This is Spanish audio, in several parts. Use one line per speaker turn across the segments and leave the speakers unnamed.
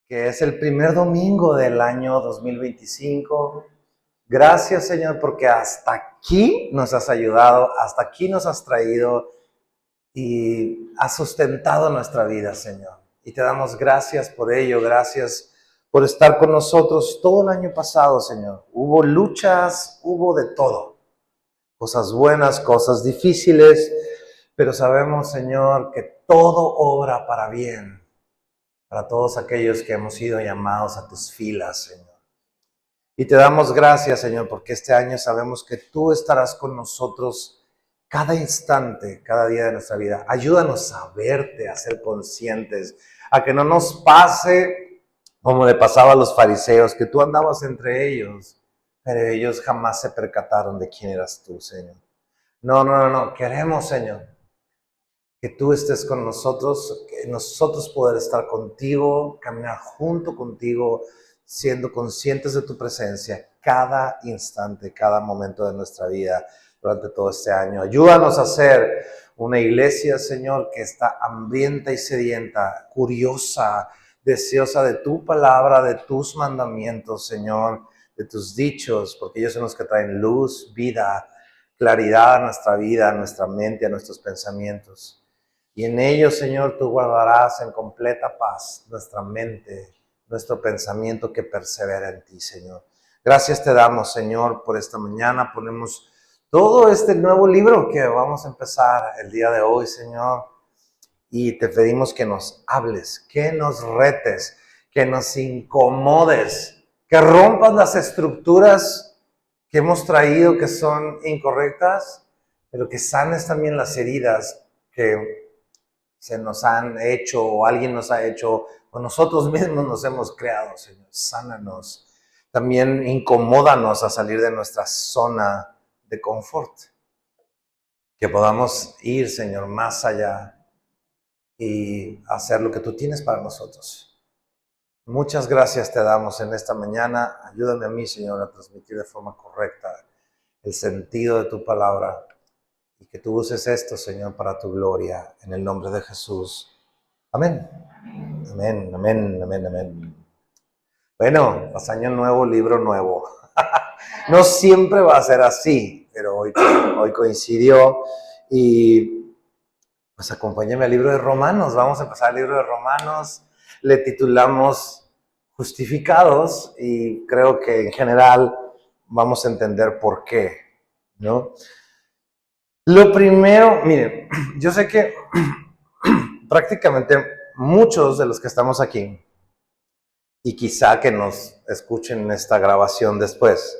que es el primer domingo del año 2025. Gracias, Señor, porque hasta aquí nos has ayudado, hasta aquí nos has traído y has sustentado nuestra vida, Señor. Y te damos gracias por ello, gracias por estar con nosotros todo el año pasado, Señor. Hubo luchas, hubo de todo, cosas buenas, cosas difíciles, pero sabemos, Señor, que todo obra para bien para todos aquellos que hemos sido llamados a tus filas, Señor. Y te damos gracias, Señor, porque este año sabemos que tú estarás con nosotros cada instante, cada día de nuestra vida. Ayúdanos a verte, a ser conscientes, a que no nos pase como le pasaba a los fariseos, que tú andabas entre ellos, pero ellos jamás se percataron de quién eras tú, Señor. No, no, no, no. Queremos, Señor, que tú estés con nosotros, que nosotros poder estar contigo, caminar junto contigo, siendo conscientes de tu presencia cada instante, cada momento de nuestra vida durante todo este año. Ayúdanos a ser una iglesia, Señor, que está hambrienta y sedienta, curiosa, deseosa de tu palabra, de tus mandamientos, Señor, de tus dichos, porque ellos son los que traen luz, vida, claridad a nuestra vida, a nuestra mente, a nuestros pensamientos. Y en ellos, Señor, tú guardarás en completa paz nuestra mente, nuestro pensamiento que persevera en ti, Señor. Gracias te damos, Señor, por esta mañana. Ponemos todo este nuevo libro que vamos a empezar el día de hoy, Señor. Y te pedimos que nos hables, que nos retes, que nos incomodes, que rompas las estructuras que hemos traído que son incorrectas, pero que sanes también las heridas que se nos han hecho o alguien nos ha hecho o nosotros mismos nos hemos creado, Señor. Sánanos. También incomódanos a salir de nuestra zona de confort. Que podamos ir, Señor, más allá y hacer lo que tú tienes para nosotros. Muchas gracias te damos en esta mañana. Ayúdame a mí, Señor, a transmitir de forma correcta el sentido de tu palabra. Y que tú uses esto, Señor, para tu gloria. En el nombre de Jesús. Amén. Amén, amén, amén, amén. Bueno, pues año nuevo, libro nuevo. No siempre va a ser así, pero hoy coincidió y pues acompáñame al libro de Romanos. Vamos a empezar el libro de Romanos. Le titulamos Justificados y creo que en general vamos a entender por qué, ¿no? Lo primero, miren, yo sé que prácticamente muchos de los que estamos aquí y quizá que nos escuchen esta grabación después.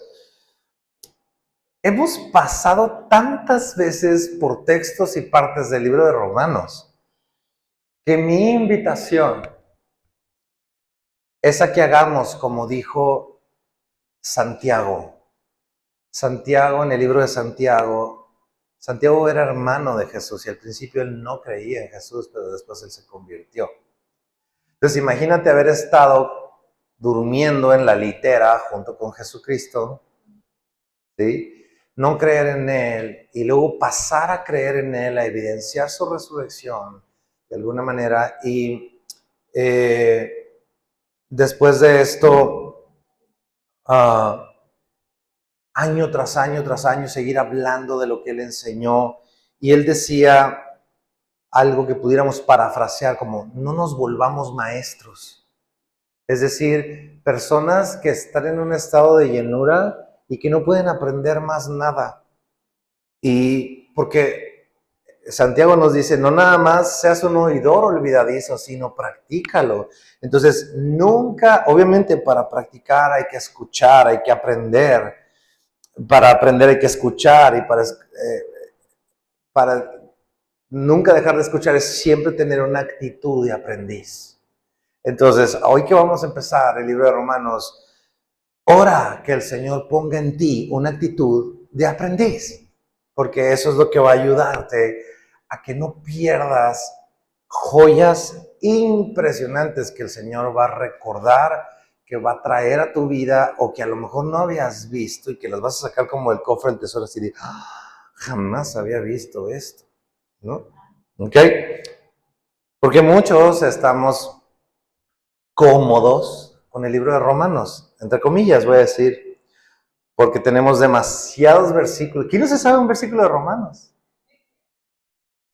Hemos pasado tantas veces por textos y partes del libro de Romanos que mi invitación es a que hagamos como dijo Santiago. Santiago, en el libro de Santiago, Santiago era hermano de Jesús y al principio él no creía en Jesús, pero después él se convirtió. Entonces imagínate haber estado durmiendo en la litera junto con Jesucristo, ¿sí? No creer en Él y luego pasar a creer en Él, a evidenciar su resurrección de alguna manera y después de esto, año tras año, seguir hablando de lo que Él enseñó y Él decía algo que pudiéramos parafrasear como no nos volvamos maestros. Es decir, personas que están en un estado de llenura y que no pueden aprender más nada. Y porque Santiago nos dice, no nada más seas un oidor olvidadizo, sino practícalo. Entonces, nunca, obviamente para practicar hay que escuchar, hay que aprender. Para aprender hay que escuchar y para nunca dejar de escuchar es siempre tener una actitud de aprendiz. Entonces, hoy que vamos a empezar el libro de Romanos, ora que el Señor ponga en ti una actitud de aprendiz, porque eso es lo que va a ayudarte a que no pierdas joyas impresionantes que el Señor va a recordar, que va a traer a tu vida o que a lo mejor no habías visto y que las vas a sacar como el cofre del tesoro y decir, jamás había visto esto, ¿no? ¿Ok? Porque muchos estamos cómodos con el libro de Romanos, entre comillas voy a decir, porque tenemos demasiados versículos. ¿Quién no se sabe un versículo de Romanos?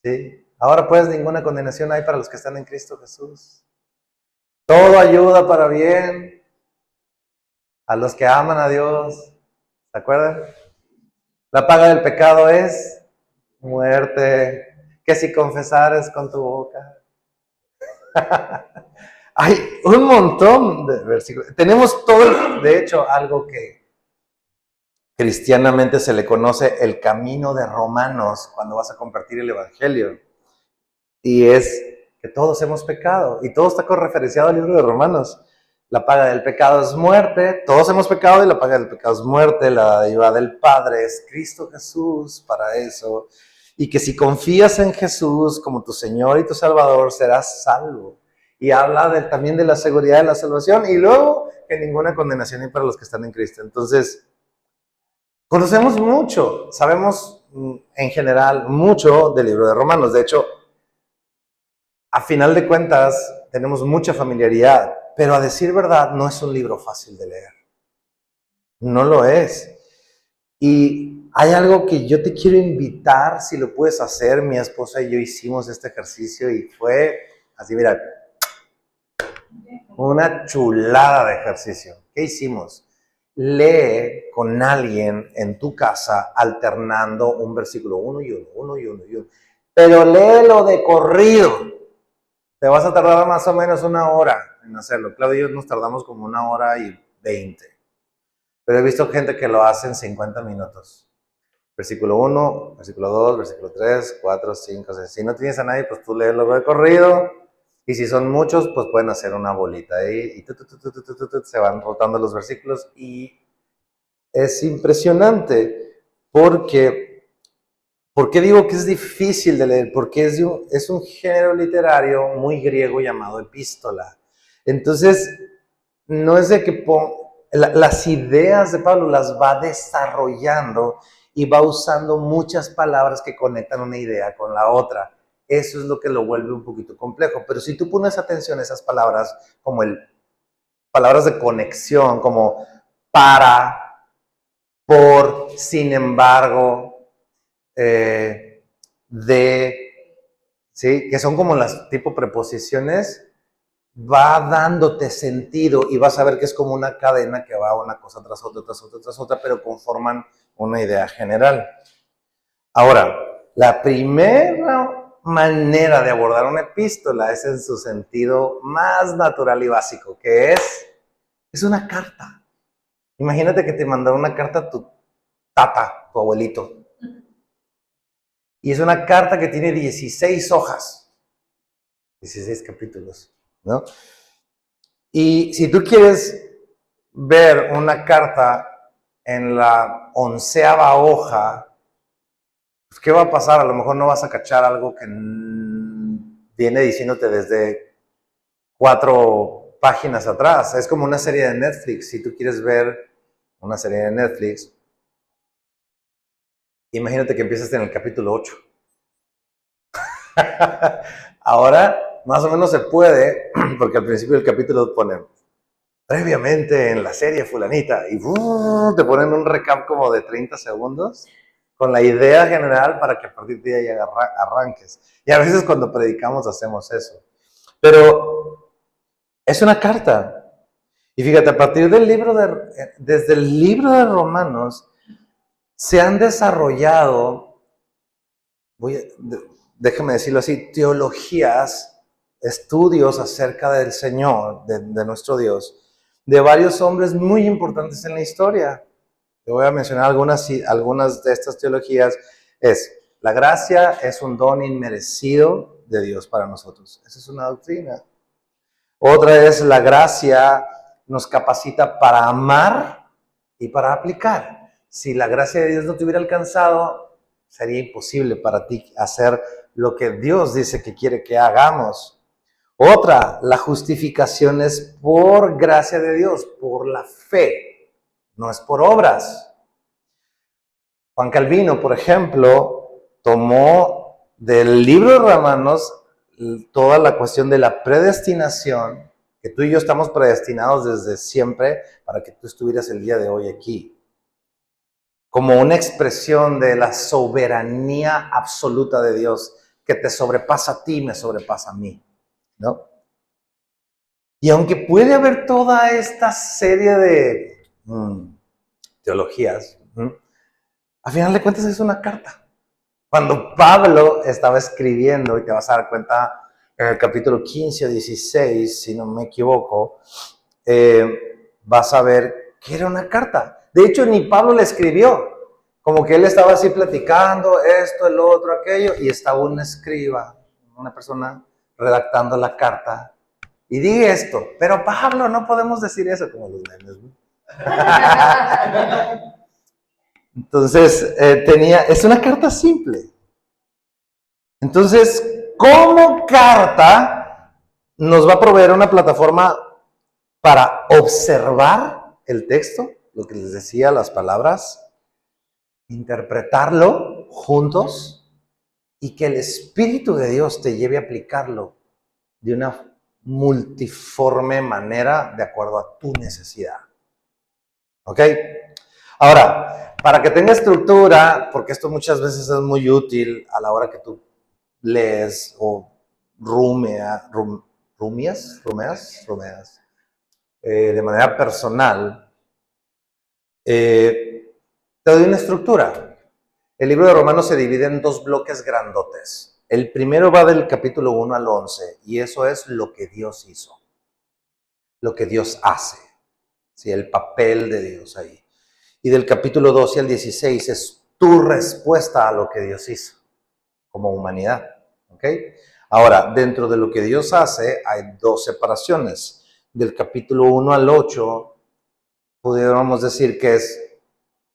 ¿Sí? Ahora pues ninguna condenación hay para los que están en Cristo Jesús. Todo ayuda para bien a los que aman a Dios. ¿Se acuerdan? La paga del pecado es muerte, que si confesares con tu boca. Hay un montón de versículos. Tenemos todo, de hecho, algo que cristianamente se le conoce el camino de Romanos cuando vas a compartir el Evangelio. Y es que todos hemos pecado. Y todo está correferenciado al libro de Romanos. La paga del pecado es muerte. Todos hemos pecado y la paga del pecado es muerte. La dádiva del Padre es Cristo Jesús para eso. Y que si confías en Jesús como tu Señor y tu Salvador, serás salvo. Y habla también de la seguridad de la salvación. Y luego que ninguna condenación hay para los que están en Cristo. Entonces, conocemos mucho. Sabemos en general mucho del libro de Romanos. De hecho, a final de cuentas, tenemos mucha familiaridad, pero a decir verdad, no es un libro fácil de leer. No lo es. Y hay algo que yo te quiero invitar, si lo puedes hacer. Mi esposa y yo hicimos este ejercicio y fue así, mira, una chulada de ejercicio. ¿Qué hicimos? Lee con alguien en tu casa alternando un versículo, uno y uno, uno y uno y uno. Pero léelo de corrido. Te vas a tardar más o menos 1 hora en hacerlo. Claudio y yo nos tardamos como 1 hora y 20. Pero he visto gente que lo hace en 50 minutos. Versículo 1, versículo 2, versículo 3, 4, 5, 6. Si no tienes a nadie, pues tú léelo de corrido. Y si son muchos, pues pueden hacer una bolita ahí. Y se van rotando los versículos. Y es impresionante porque... ¿Por qué digo que es difícil de leer? Porque es un género literario muy griego llamado epístola. Entonces, no es de que las ideas de Pablo las va desarrollando y va usando muchas palabras que conectan una idea con la otra. Eso es lo que lo vuelve un poquito complejo. Pero si tú pones atención a esas palabras, como palabras de conexión, como para, por, sin embargo, ¿sí? Que son como las tipo preposiciones, va dándote sentido y vas a ver que es como una cadena que va una cosa tras otra, tras otra, tras otra, pero conforman una idea general. Ahora, la primera manera de abordar una epístola es en su sentido más natural y básico, que es una carta. Imagínate que te mandó una carta a tu tata, tu abuelito. Y es una carta que tiene 16 hojas, 16 capítulos, ¿no? Y si tú quieres ver una carta en la 11ª hoja, pues ¿qué va a pasar? A lo mejor no vas a cachar algo que viene diciéndote desde 4 páginas atrás. Es como una serie de Netflix. Si tú quieres ver una serie de Netflix, imagínate que empiezas en el capítulo 8. Ahora, más o menos se puede, porque al principio del capítulo ponen previamente en la serie fulanita y te ponen un recap como de 30 segundos con la idea general para que a partir de ahí arranques. Y a veces cuando predicamos hacemos eso. Pero es una carta. Y fíjate, a partir del desde el libro de Romanos, se han desarrollado, déjame decirlo así, teologías, estudios acerca del Señor, de nuestro Dios, de varios hombres muy importantes en la historia. Te voy a mencionar algunas de estas teologías. La gracia es un don inmerecido de Dios para nosotros. Esa es una doctrina. Otra es la gracia nos capacita para amar y para aplicar. Si la gracia de Dios no te hubiera alcanzado, sería imposible para ti hacer lo que Dios dice que quiere que hagamos. Otra, la justificación es por gracia de Dios, por la fe, no es por obras. Juan Calvino, por ejemplo, tomó del libro de Romanos toda la cuestión de la predestinación que tú y yo estamos predestinados desde siempre para que tú estuvieras el día de hoy aquí. Como una expresión de la soberanía absoluta de Dios que te sobrepasa a ti, me sobrepasa a mí, ¿no? Y aunque puede haber toda esta serie de teologías, a final de cuentas es una carta. Cuando Pablo estaba escribiendo, y te vas a dar cuenta en el capítulo 15 o 16, si no me equivoco, vas a ver que era una carta. De hecho, ni Pablo le escribió. Como que él estaba así platicando esto, el otro, aquello, y estaba un escriba, una persona redactando la carta. Y di esto, pero Pablo, no podemos decir eso como los memes, ¿no? Entonces, es una carta simple. Entonces, como carta, nos va a proveer una plataforma para observar el texto, lo que les decía, las palabras, interpretarlo juntos y que el Espíritu de Dios te lleve a aplicarlo de una multiforme manera de acuerdo a tu necesidad. ¿Ok? Ahora, para que tenga estructura, porque esto muchas veces es muy útil a la hora que tú lees o rumeas de manera personal, te doy una estructura. El libro de Romanos se divide en dos bloques grandotes. El primero va del capítulo 1 al 11 y eso es lo que Dios hizo, lo que Dios hace, ¿sí? El papel de Dios ahí. Y del capítulo 12 al 16 es tu respuesta a lo que Dios hizo como humanidad. ¿Ok? Ahora, dentro de lo que Dios hace hay dos separaciones. Del capítulo 1 al 8 pudiéramos decir que es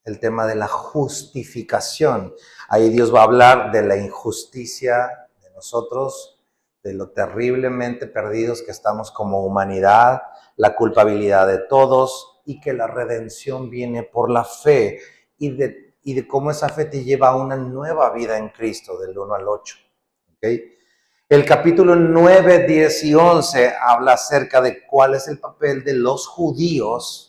el tema de la justificación. Ahí Dios va a hablar de la injusticia de nosotros, de lo terriblemente perdidos que estamos como humanidad, la culpabilidad de todos y que la redención viene por la fe y de cómo esa fe te lleva a una nueva vida en Cristo, del 1 al 8. ¿Okay? El capítulo 9, 10 y 11 habla acerca de cuál es el papel de los judíos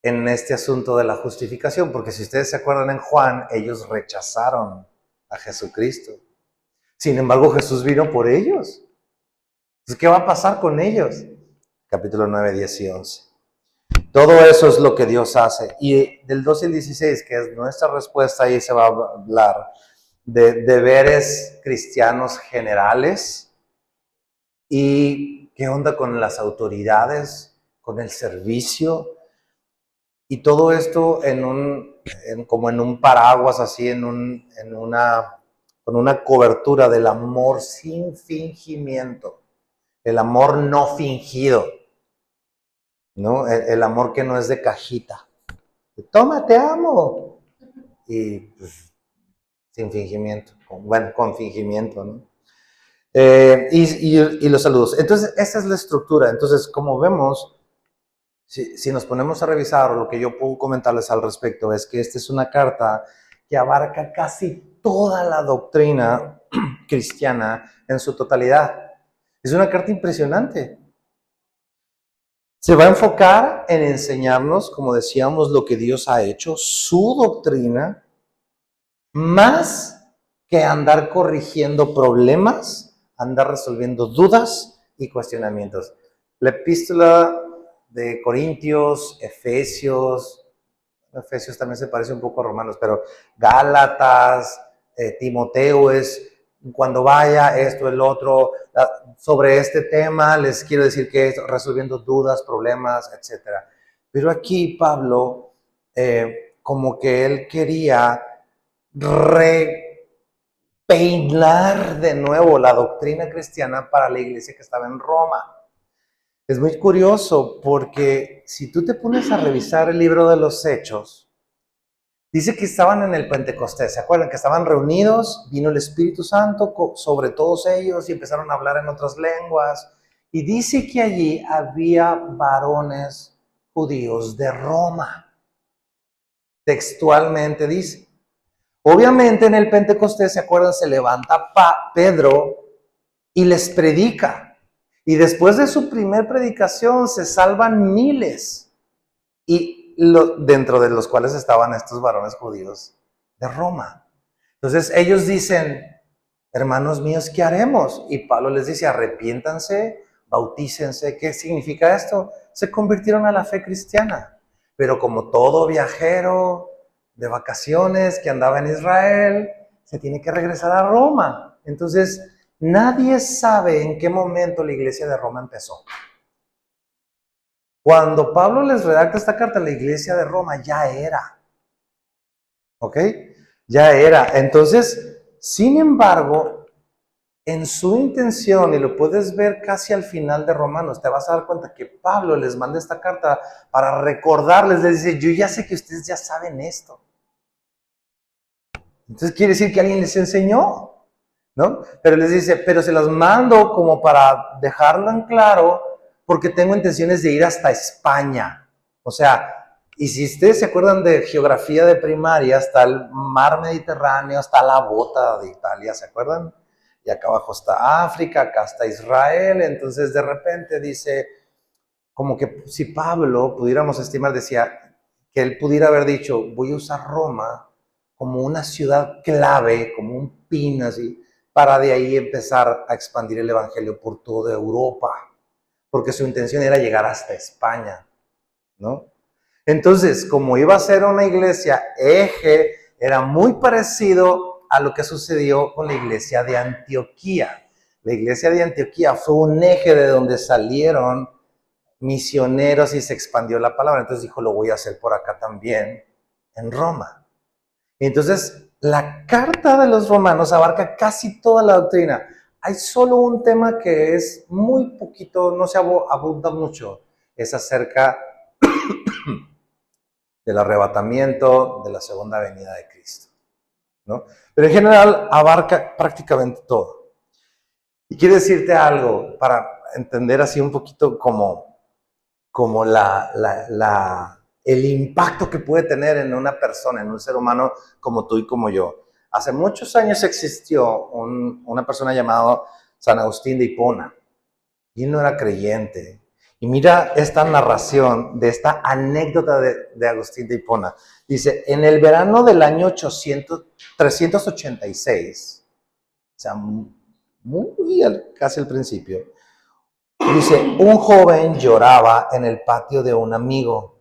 en este asunto de la justificación, porque si ustedes se acuerdan en Juan, ellos rechazaron a Jesucristo. Sin embargo, Jesús vino por ellos. Entonces, ¿qué va a pasar con ellos? Capítulo 9, 10 y 11. Todo eso es lo que Dios hace. Y del 12 al 16, que es nuestra respuesta, ahí se va a hablar de deberes cristianos generales y qué onda con las autoridades, con el servicio. Y todo esto como en un paraguas, así, con una cobertura del amor sin fingimiento, el amor no fingido, ¿no? El amor que no es de cajita. Toma, te amo. Y pues, sin fingimiento, con fingimiento, ¿no? Y los saludos. Entonces, esa es la estructura. Entonces, como vemos, si nos ponemos a revisar, lo que yo puedo comentarles al respecto es que esta es una carta que abarca casi toda la doctrina cristiana en su totalidad. Es una carta impresionante. Se va a enfocar en enseñarnos, como decíamos, lo que Dios ha hecho, su doctrina, más que andar corrigiendo problemas, andar resolviendo dudas y cuestionamientos. La epístola de Corintios, Efesios también se parece un poco a Romanos, pero Gálatas, Timoteo es cuando vaya esto, el otro, sobre este tema les quiero decir que es resolviendo dudas, problemas, etc. Pero aquí Pablo, como que él quería repeinar de nuevo la doctrina cristiana para la iglesia que estaba en Roma. Es muy curioso porque si tú te pones a revisar el libro de los Hechos, dice que estaban en el Pentecostés, ¿se acuerdan? Que estaban reunidos, vino el Espíritu Santo sobre todos ellos y empezaron a hablar en otras lenguas. Y dice que allí había varones judíos de Roma. Textualmente dice. Obviamente en el Pentecostés, ¿se acuerdan? Se levanta Pedro y les predica. Y después de su primer predicación se salvan miles, y dentro de los cuales estaban estos varones judíos de Roma. Entonces ellos dicen, hermanos míos, ¿qué haremos? Y Pablo les dice, arrepiéntanse, bautícense. ¿Qué significa esto? Se convirtieron a la fe cristiana. Pero como todo viajero de vacaciones que andaba en Israel, se tiene que regresar a Roma. Entonces, nadie sabe en qué momento la iglesia de Roma empezó. Cuando Pablo les redacta esta carta, la iglesia de Roma ya era. ¿Ok? Ya era. Entonces, sin embargo, en su intención, y lo puedes ver casi al final de Romanos, te vas a dar cuenta que Pablo les manda esta carta para recordarles, les dice, yo ya sé que ustedes ya saben esto. Entonces quiere decir que alguien les enseñó, ¿no? Pero les dice, pero se las mando como para dejarlo en claro, porque tengo intenciones de ir hasta España. O sea, y si ustedes se acuerdan de geografía de primaria, hasta el mar Mediterráneo, hasta la bota de Italia, ¿se acuerdan? Y acá abajo está África, acá está Israel. Entonces de repente dice, como que si Pablo pudiéramos estimar, decía que él pudiera haber dicho, voy a usar Roma como una ciudad clave, como un pin así, para de ahí empezar a expandir el evangelio por toda Europa, porque su intención era llegar hasta España, ¿no? Entonces, como iba a ser una iglesia eje, era muy parecido a lo que sucedió con la iglesia de Antioquía. La iglesia de Antioquía fue un eje de donde salieron misioneros y se expandió la palabra. Entonces dijo, lo voy a hacer por acá también, en Roma. Y entonces, la carta de los romanos abarca casi toda la doctrina. Hay solo un tema que es muy poquito, no se abunda mucho, es acerca del arrebatamiento, de la segunda venida de Cristo, ¿no? Pero en general abarca prácticamente todo. Y quiero decirte algo para entender así un poquito como el impacto que puede tener en una persona, en un ser humano como tú y como yo. Hace muchos años existió una persona llamada San Agustín de Hipona, y él no era creyente. Y mira esta narración de esta anécdota de Agustín de Hipona. Dice, en el verano del año 386, o sea, casi al principio, dice, un joven lloraba en el patio de un amigo.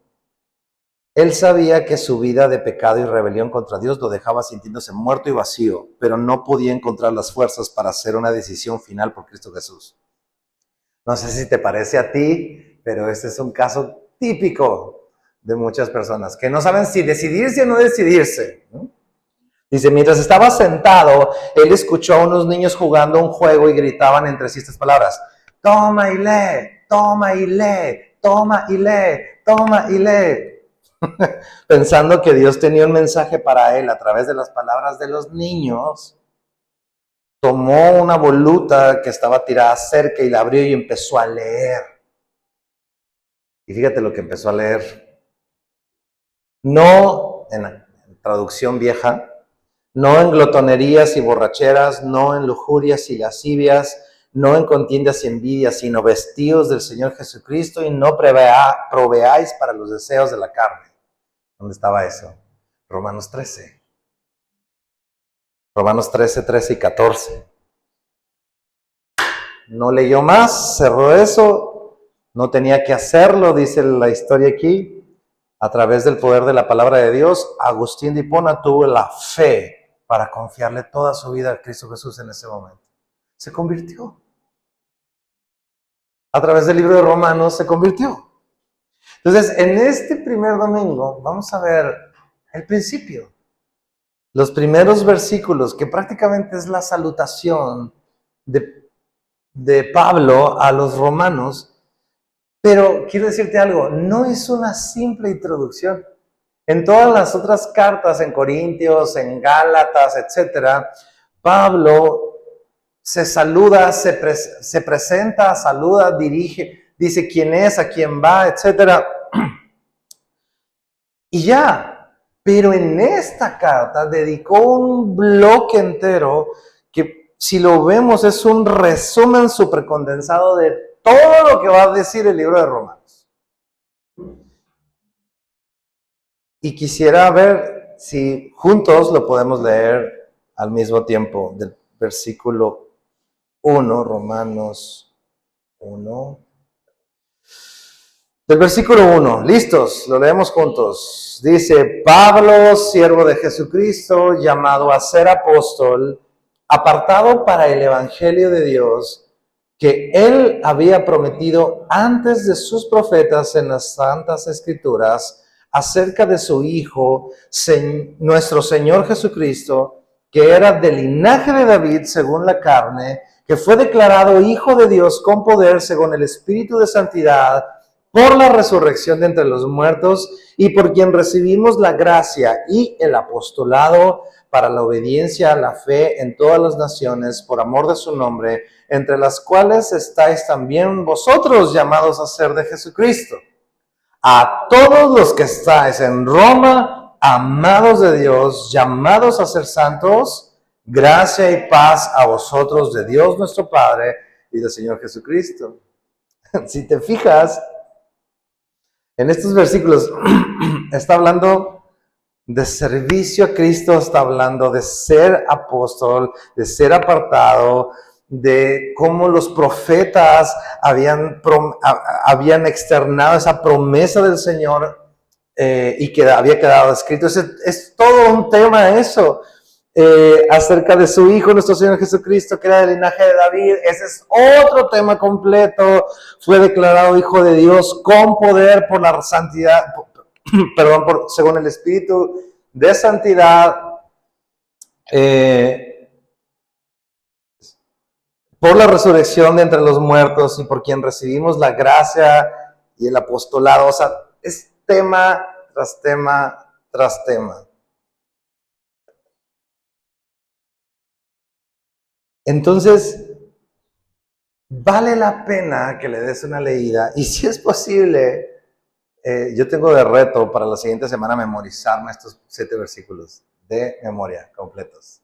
Él sabía que su vida de pecado y rebelión contra Dios lo dejaba sintiéndose muerto y vacío, pero no podía encontrar las fuerzas para hacer una decisión final por Cristo Jesús. No sé si te parece a ti, pero este es un caso típico de muchas personas que no saben si decidirse o no decidirse, ¿no? Dice, mientras estaba sentado, él escuchó a unos niños jugando un juego y gritaban entre sí estas palabras: toma y lee, toma y lee, toma y lee, toma y lee. Pensando que Dios tenía un mensaje para él a través de las palabras de los niños, tomó una voluta que estaba tirada cerca y la abrió y empezó a leer. Y fíjate lo que empezó a leer. No, en la traducción vieja, no en glotonerías y borracheras, no en lujurias y lascivias, no en contiendas y envidias, sino vestidos del Señor Jesucristo y no proveáis para los deseos de la carne. ¿Dónde estaba eso? Romanos 13. Romanos 13, 13 y 14. No leyó más, cerró eso, no tenía que hacerlo, dice la historia aquí. A través del poder de la palabra de Dios, Agustín de Hipona tuvo la fe para confiarle toda su vida a Cristo Jesús en ese momento. Se convirtió. A través del libro de Romanos se convirtió. Entonces, en este primer domingo vamos a ver el principio. Los primeros versículos, que prácticamente es la salutación de Pablo a los romanos. Pero quiero decirte algo, no es una simple introducción. En todas las otras cartas, en Corintios, en Gálatas, etc., Pablo se saluda, se presenta, saluda, dirige, dice quién es, a quién va, etc. Y ya. Pero en esta carta dedicó un bloque entero que, si lo vemos, es un resumen súper condensado de todo lo que va a decir el libro de Romanos. Y quisiera ver si juntos lo podemos leer al mismo tiempo, del versículo 1, Romanos 1. Del versículo 1, listos, lo leemos juntos. Dice, Pablo, siervo de Jesucristo, llamado a ser apóstol, apartado para el evangelio de Dios, que él había prometido antes de sus profetas en las santas escrituras, acerca de su Hijo, nuestro Señor Jesucristo, que era del linaje de David según la carne, que fue declarado Hijo de Dios con poder según el Espíritu de santidad, por la resurrección de entre los muertos, y por quien recibimos la gracia y el apostolado para la obediencia a la fe en todas las naciones, por amor de su nombre, entre las cuales estáis también vosotros llamados a ser de Jesucristo. A todos los que estáis en Roma, amados de Dios, llamados a ser santos, gracia y paz a vosotros de Dios nuestro Padre y del Señor Jesucristo. Si te fijas, en estos versículos está hablando de servicio a Cristo, está hablando de ser apóstol, de ser apartado, de cómo los profetas habían externado esa promesa del Señor y que había quedado escrito. Es todo un tema eso. Acerca de su Hijo, nuestro Señor Jesucristo, que era del linaje de David. Ese es otro tema completo. Fue declarado Hijo de Dios con poder por la santidad, según el Espíritu de santidad, por la resurrección de entre los muertos y por quien recibimos la gracia y el apostolado. O sea, es tema tras tema tras tema. Entonces, vale la pena que le des una leída y si es posible, yo tengo de reto para la siguiente semana memorizarme estos 7 versículos de memoria completos.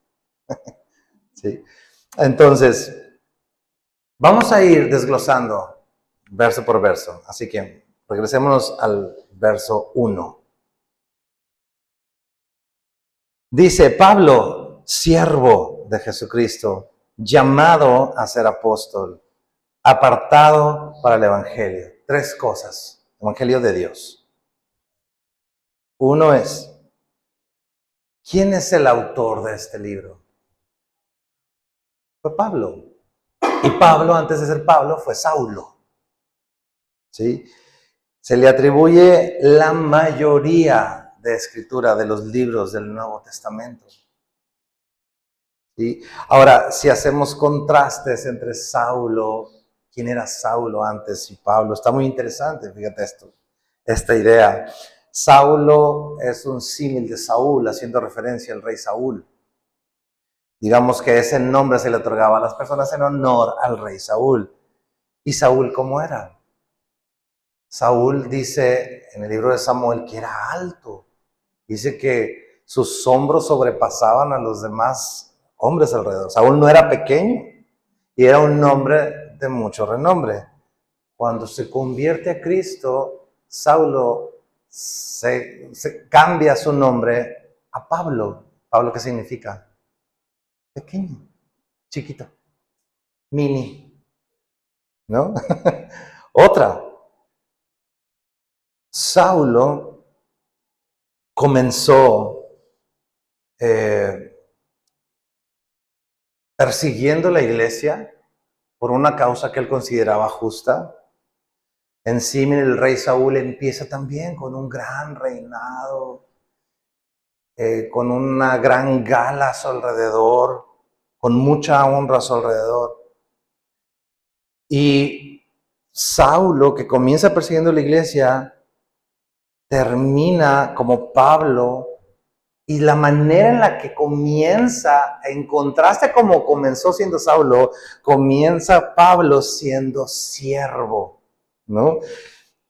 ¿Sí? Entonces, vamos a ir desglosando verso por verso. Así que regresémonos al verso 1. Dice Pablo, siervo de Jesucristo, llamado a ser apóstol, apartado para el evangelio. 3 cosas. Evangelio de Dios. Uno es, ¿quién es el autor de este libro? Fue Pablo. Y Pablo, antes de ser Pablo, fue Saulo. ¿Sí? Se le atribuye la mayoría de escritura de los libros del Nuevo Testamento. ¿Sí? Ahora, si hacemos contrastes entre Saulo, quién era Saulo antes y Pablo, está muy interesante, fíjate esta idea. Saulo es un símil de Saúl, haciendo referencia al rey Saúl. Digamos que ese nombre se le otorgaba a las personas en honor al rey Saúl. ¿Y Saúl cómo era? Saúl dice en el libro de Samuel que era alto. Dice que sus hombros sobrepasaban a los demás hombres alrededor. Saúl no era pequeño y era un hombre de mucho renombre. Cuando se convierte a Cristo, Saulo se cambia su nombre a Pablo. ¿Pablo qué significa? Pequeño, chiquito, mini, ¿no? Otra, Saulo comenzó persiguiendo la iglesia por una causa que él consideraba justa. Encima el rey Saúl empieza también con un gran reinado, con una gran gala a su alrededor, con mucha honra a su alrededor. Y Saulo, que comienza persiguiendo la iglesia, termina como Pablo, y la manera en la que comienza, en contraste a como comenzó siendo Saulo, comienza Pablo siendo siervo, ¿no?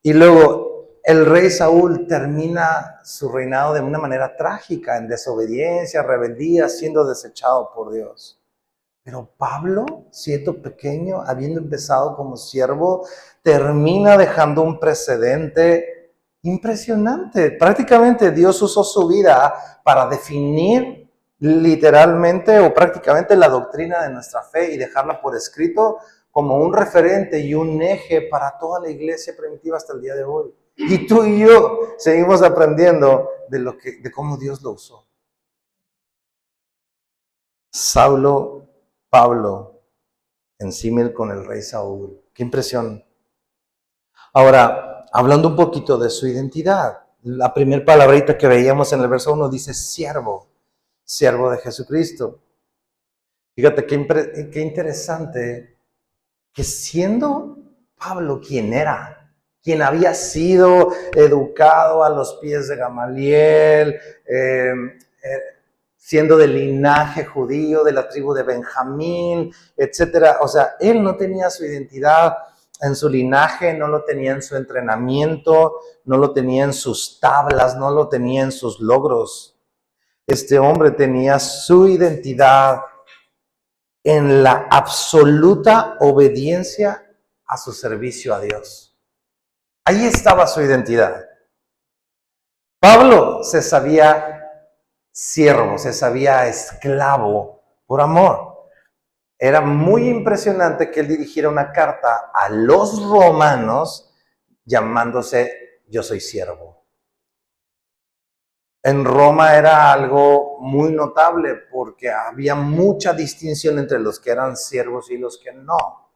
Y luego el rey Saúl termina su reinado de una manera trágica, en desobediencia, rebeldía, siendo desechado por Dios. Pero Pablo, siendo pequeño, habiendo empezado como siervo, termina dejando un precedente impresionante. Prácticamente Dios usó su vida para definir literalmente o prácticamente la doctrina de nuestra fe y dejarla por escrito como un referente y un eje para toda la iglesia primitiva hasta el día de hoy. Y tú y yo seguimos aprendiendo de cómo Dios lo usó. Pablo, en símil con el rey Saúl. Qué impresión. Ahora, hablando un poquito de su identidad, la primera palabrita que veíamos en el verso 1 dice siervo de Jesucristo. Fíjate qué interesante que siendo Pablo quien había sido educado a los pies de Gamaliel, siendo del linaje judío, de la tribu de Benjamín, etcétera. O sea, él no tenía su identidad en su linaje, no lo tenía en su entrenamiento, no lo tenía en sus tablas, no lo tenía en sus logros. Este hombre tenía su identidad en la absoluta obediencia a su servicio a Dios. Ahí estaba su identidad. Pablo se sabía siervo, se sabía esclavo por amor. Era muy impresionante que él dirigiera una carta a los romanos llamándose yo soy siervo. En Roma era algo muy notable porque había mucha distinción entre los que eran siervos y los que no.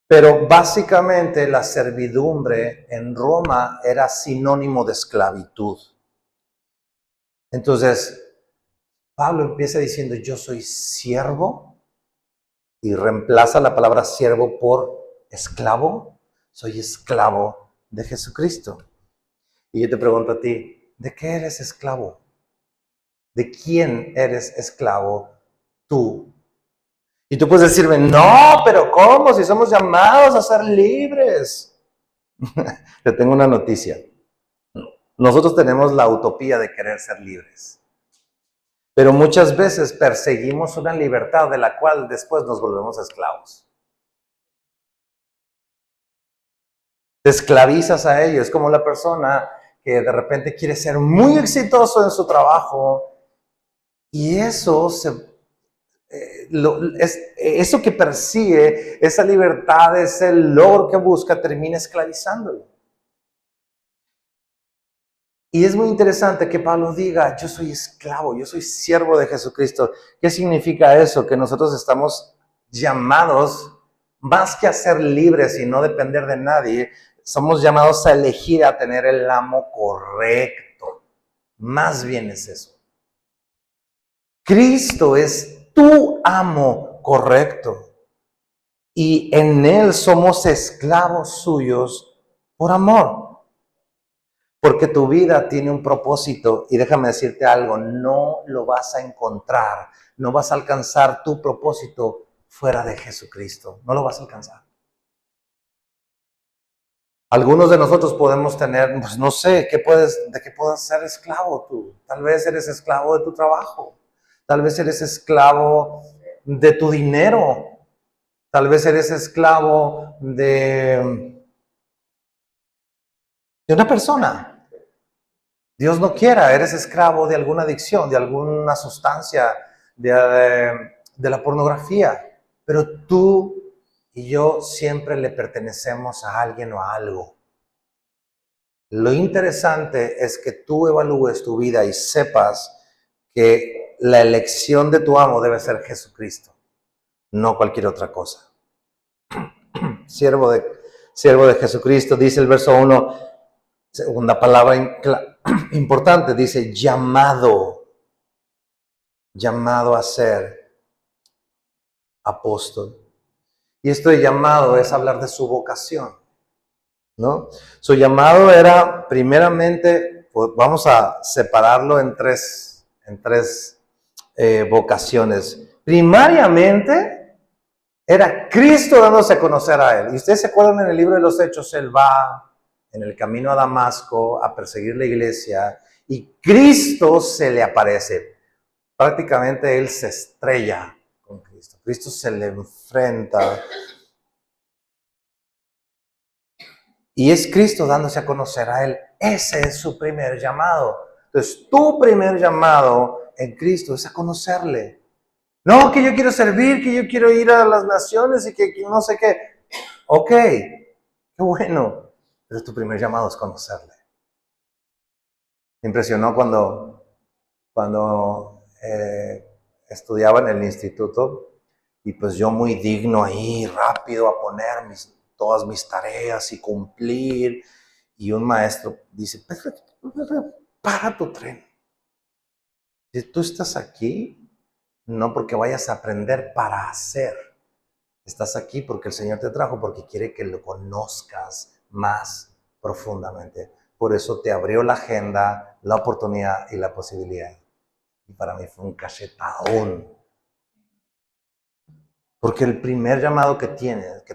Pero básicamente la servidumbre en Roma era sinónimo de esclavitud. Entonces, Pablo empieza diciendo yo soy siervo y reemplaza la palabra siervo por esclavo. Soy esclavo de Jesucristo. Y yo te pregunto a ti, ¿de qué eres esclavo? ¿De quién eres esclavo tú? Y tú puedes decirme, no, pero ¿cómo? Si somos llamados a ser libres. Te tengo una noticia. Nosotros tenemos la utopía de querer ser libres. Pero muchas veces perseguimos una libertad de la cual después nos volvemos esclavos. Te esclavizas a ello. Es como la persona que de repente quiere ser muy exitoso en su trabajo y eso eso que persigue, esa libertad, ese logro que busca, termina esclavizándolo. Y es muy interesante que Pablo diga, yo soy esclavo, yo soy siervo de Jesucristo. ¿Qué significa eso? Que nosotros estamos llamados, más que a ser libres y no depender de nadie, somos llamados a elegir a tener el amo correcto. Más bien es eso. Cristo es tu amo correcto. Y en Él somos esclavos suyos por amor. Porque tu vida tiene un propósito y déjame decirte algo, no lo vas a encontrar, no vas a alcanzar tu propósito fuera de Jesucristo, no lo vas a alcanzar. Algunos de nosotros podemos tener, pues no sé, de qué puedes ser esclavo tú. Tal vez eres esclavo de tu trabajo, tal vez eres esclavo de tu dinero, tal vez eres esclavo de una persona. Dios no quiera, eres esclavo de alguna adicción, de alguna sustancia, de la pornografía. Pero tú y yo siempre le pertenecemos a alguien o a algo. Lo interesante es que tú evalúes tu vida y sepas que la elección de tu amo debe ser Jesucristo, no cualquier otra cosa. Siervo de Jesucristo, dice el verso 1, segunda palabra importante, dice llamado a ser apóstol. Y esto de llamado es hablar de su vocación, ¿no? Su llamado era primeramente, pues vamos a separarlo en tres vocaciones. Primariamente era Cristo dándose a conocer a él. Y ustedes se acuerdan en el libro de los Hechos, él va en el camino a Damasco a perseguir la iglesia y Cristo se le aparece. Prácticamente él se estrella Cristo. Cristo se le enfrenta y es Cristo dándose a conocer a Él. Ese es su primer llamado. Entonces, tu primer llamado en Cristo es a conocerle. No, que yo quiero servir, que yo quiero ir a las naciones y que no sé qué. Ok, qué bueno. Pero tu primer llamado es conocerle. Me impresionó cuando estudiaba en el instituto y pues yo muy digno ahí, rápido a poner todas mis tareas y cumplir. Y un maestro dice, para tu tren. Si tú estás aquí, no porque vayas a aprender para hacer. Estás aquí porque el Señor te trajo, porque quiere que lo conozcas más profundamente. Por eso te abrió la agenda, la oportunidad y la posibilidad. Y para mí fue un cachetadón. Porque el primer llamado que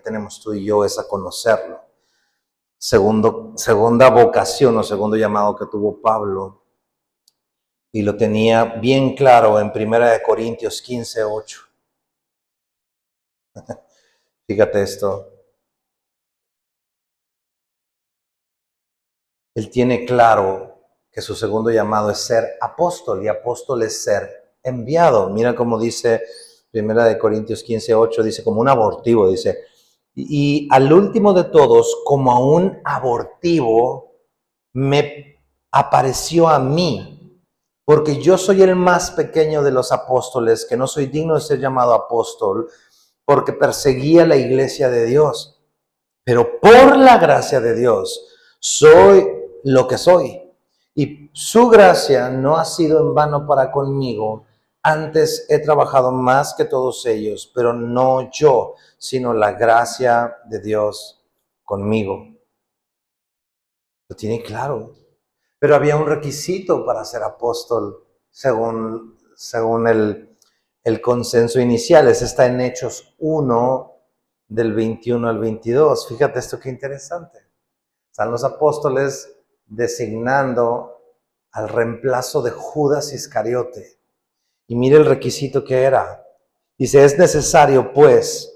tenemos tú y yo es a conocerlo. Segunda vocación o segundo llamado que tuvo Pablo, y lo tenía bien claro en 1 Corintios 15:8. Fíjate esto. Él tiene claro que su segundo llamado es ser apóstol, y apóstol es ser enviado. Mira cómo dice 1 Corintios 15:8, dice como un abortivo, dice, y al último de todos, como a un abortivo, me apareció a mí, porque yo soy el más pequeño de los apóstoles, que no soy digno de ser llamado apóstol, porque perseguía la iglesia de Dios. Pero por la gracia de Dios soy lo que soy. Y su gracia no ha sido en vano para conmigo. Antes he trabajado más que todos ellos, pero no yo, sino la gracia de Dios conmigo. Lo tiene claro. Pero había un requisito para ser apóstol, según el consenso inicial. Está en Hechos 1, del 21 al 22. Fíjate esto, qué interesante. Están los apóstoles designando al reemplazo de Judas Iscariote. Y mire el requisito que era. Dice, es necesario pues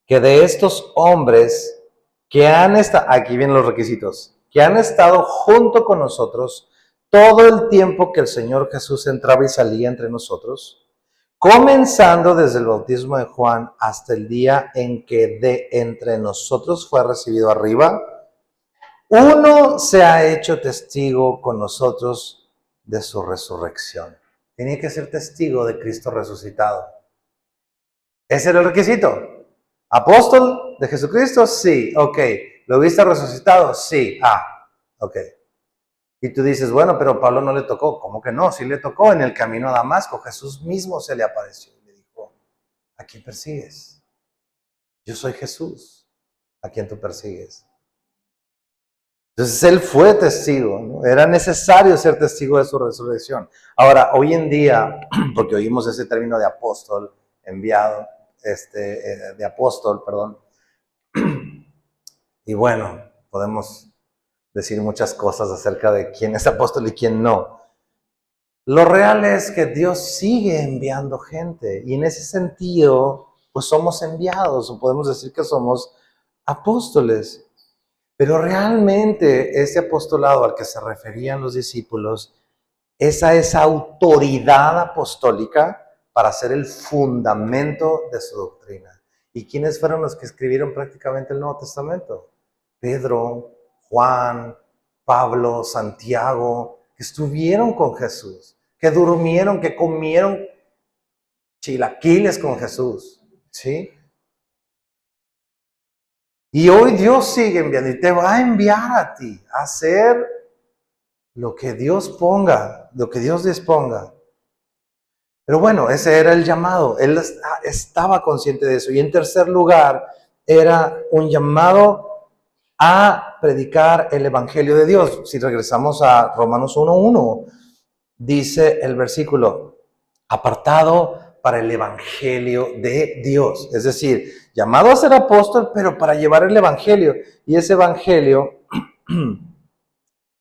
que de estos hombres que han estado, aquí vienen los requisitos, que han estado junto con nosotros todo el tiempo que el Señor Jesús entraba y salía entre nosotros, comenzando desde el bautismo de Juan hasta el día en que de entre nosotros fue recibido arriba, uno se ha hecho testigo con nosotros de su resurrección. Tenía que ser testigo de Cristo resucitado. Ese era el requisito. ¿Apóstol de Jesucristo? Sí, ok. ¿Lo viste resucitado? Sí. Ok. Y tú dices, bueno, pero Pablo no le tocó. ¿Cómo que no? Sí le tocó en el camino a Damasco. Jesús mismo se le apareció y le dijo, ¿a quién persigues? Yo soy Jesús, a quien tú persigues. Entonces él fue testigo, ¿no? Era necesario ser testigo de su resurrección. Ahora, hoy en día, porque oímos ese término de apóstol, enviado, de apóstol, perdón, y bueno, podemos decir muchas cosas acerca de quién es apóstol y quién no. Lo real es que Dios sigue enviando gente, y en ese sentido, pues somos enviados, o podemos decir que somos apóstoles. Pero realmente ese apostolado al que se referían los discípulos es a esa autoridad apostólica para ser el fundamento de su doctrina. ¿Y quiénes fueron los que escribieron prácticamente el Nuevo Testamento? Pedro, Juan, Pablo, Santiago, que estuvieron con Jesús, que durmieron, que comieron chilaquiles con Jesús, ¿sí? Y hoy Dios sigue enviando y te va a enviar a ti a hacer lo que Dios ponga, lo que Dios disponga. Pero bueno, ese era el llamado. Él estaba consciente de eso. Y en tercer lugar, era un llamado a predicar el Evangelio de Dios. Si regresamos a Romanos 1:1, dice el versículo, apartado para el Evangelio de Dios. Es decir, llamado a ser apóstol, pero para llevar el Evangelio. Y ese Evangelio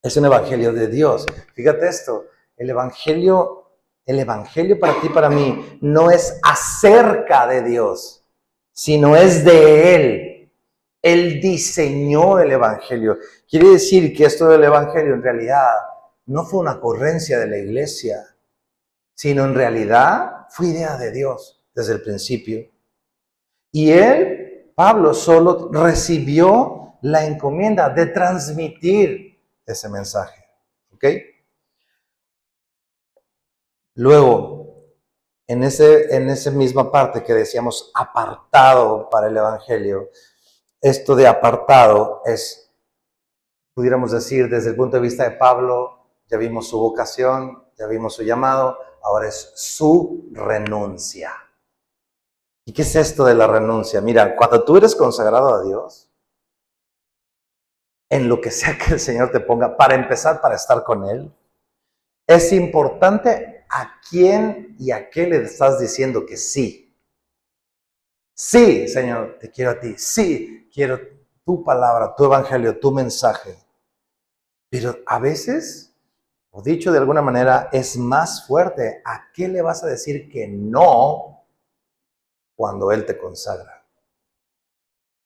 es un Evangelio de Dios. Fíjate esto, el Evangelio El evangelio para ti, para mí, no es acerca de Dios, sino es de Él. Él diseñó el evangelio. Quiere decir que esto del evangelio en realidad no fue una ocurrencia de la iglesia, sino en realidad fue idea de Dios desde el principio. Y él, Pablo, solo recibió la encomienda de transmitir ese mensaje. ¿Ok? Luego, en esa misma parte que decíamos apartado para el evangelio, esto de apartado es, pudiéramos decir, desde el punto de vista de Pablo, ya vimos su vocación, ya vimos su llamado, ahora es su renuncia. ¿Y qué es esto de la renuncia? Mira, cuando tú eres consagrado a Dios, en lo que sea que el Señor te ponga, para empezar, para estar con Él, es importante a quién y a qué le estás diciendo que sí. Sí, Señor, te quiero a ti. Sí, quiero tu palabra, tu evangelio, tu mensaje. Pero a veces, o dicho de alguna manera, es más fuerte a qué le vas a decir que no cuando Él te consagra.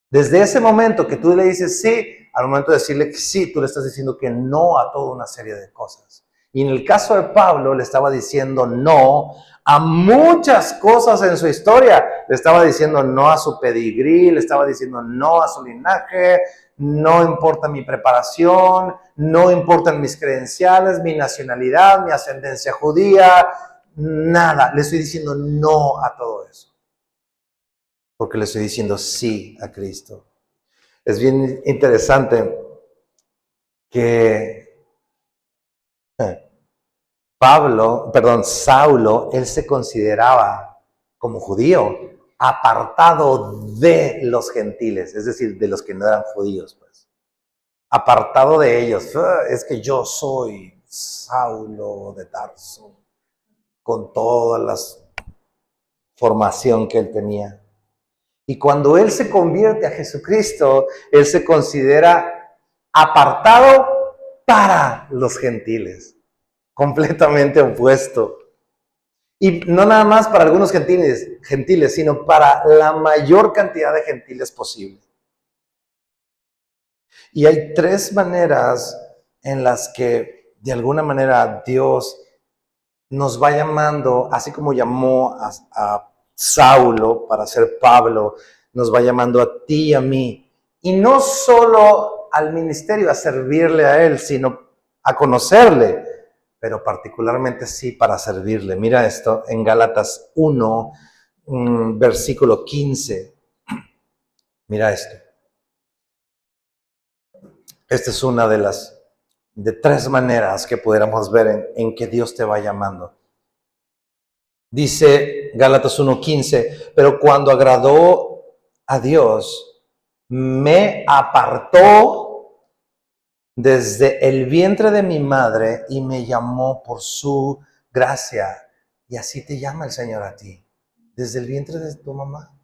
Desde ese momento que tú le dices sí, al momento de decirle que sí, tú le estás diciendo que no a toda una serie de cosas. Y en el caso de Pablo, le estaba diciendo no a muchas cosas en su historia. Le estaba diciendo no a su pedigrí, le estaba diciendo no a su linaje, no importa mi preparación, no importan mis credenciales, mi nacionalidad, mi ascendencia judía, nada. Le estoy diciendo no a todo eso, porque le estoy diciendo sí a Cristo. Es bien interesante que Saulo, él se consideraba como judío, apartado de los gentiles, es decir, de los que no eran judíos, pues. Apartado de ellos. Es que yo soy Saulo de Tarso, con toda la formación que él tenía. Y cuando él se convierte a Jesucristo, él se considera apartado para los gentiles, completamente opuesto. Y no nada más para algunos gentiles, sino para la mayor cantidad de gentiles posible. Y hay tres maneras en las que de alguna manera Dios nos va llamando, así como llamó a Saulo para ser Pablo, nos va llamando a ti y a mí. Y no solo al ministerio, a servirle a Él, sino a conocerle, pero particularmente sí para servirle. Mira esto en Gálatas 1, versículo 15. Mira esto. Esta es una de tres maneras que pudiéramos ver en que Dios te va llamando. Dice Gálatas 1:15, pero cuando agradó a Dios, me apartó desde el vientre de mi madre y me llamó por su gracia. Y así te llama el Señor a ti, desde el vientre de tu mamá.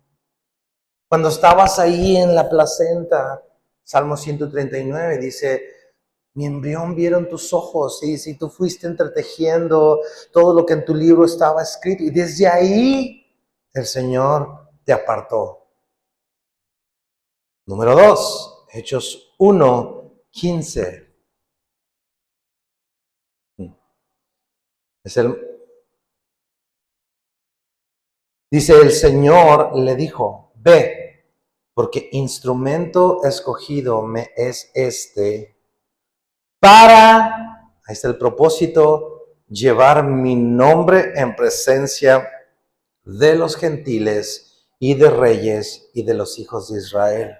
Cuando estabas ahí en la placenta, Salmo 139 dice, mi embrión vieron tus ojos, y si tú fuiste entretejiendo todo lo que en tu libro estaba escrito, y desde ahí el Señor te apartó. Número 2, Hechos 1:15. Dice, el Señor le dijo, ve, porque instrumento escogido me es para, ahí está el propósito, llevar mi nombre en presencia de los gentiles y de reyes y de los hijos de Israel.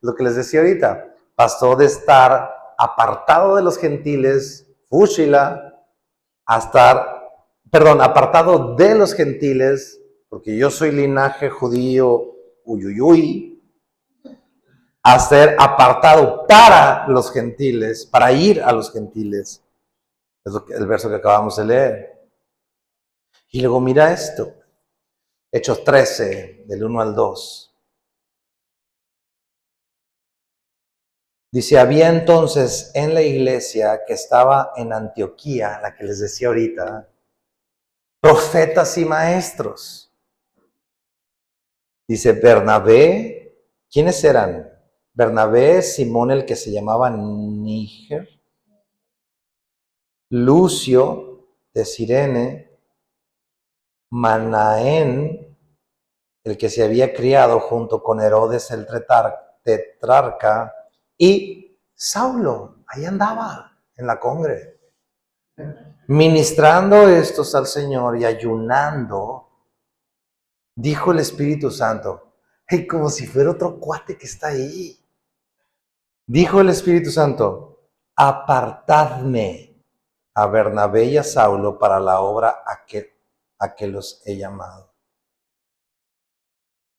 Lo que les decía ahorita, pasó de estar apartado de los gentiles, Fúshila, a estar, apartado de los gentiles, porque yo soy linaje judío, uyuyuy, a ser apartado para los gentiles, para ir a los gentiles. Es el verso que acabamos de leer. Y luego mira esto. Hechos 13, del 1 al 2. Dice, había entonces en la iglesia que estaba en Antioquía, la que les decía ahorita, profetas y maestros. Dice Bernabé, ¿quiénes eran? Bernabé, Simón el que se llamaba Níger, Lucio de Cirene, Manaén, el que se había criado junto con Herodes el tetrarca, y Saulo, ahí andaba en la congre, ministrando estos al Señor y ayunando. Dijo el Espíritu Santo, hey, como si fuera otro cuate que está ahí. Dijo el Espíritu Santo, apartadme a Bernabé y a Saulo para la obra a que los he llamado.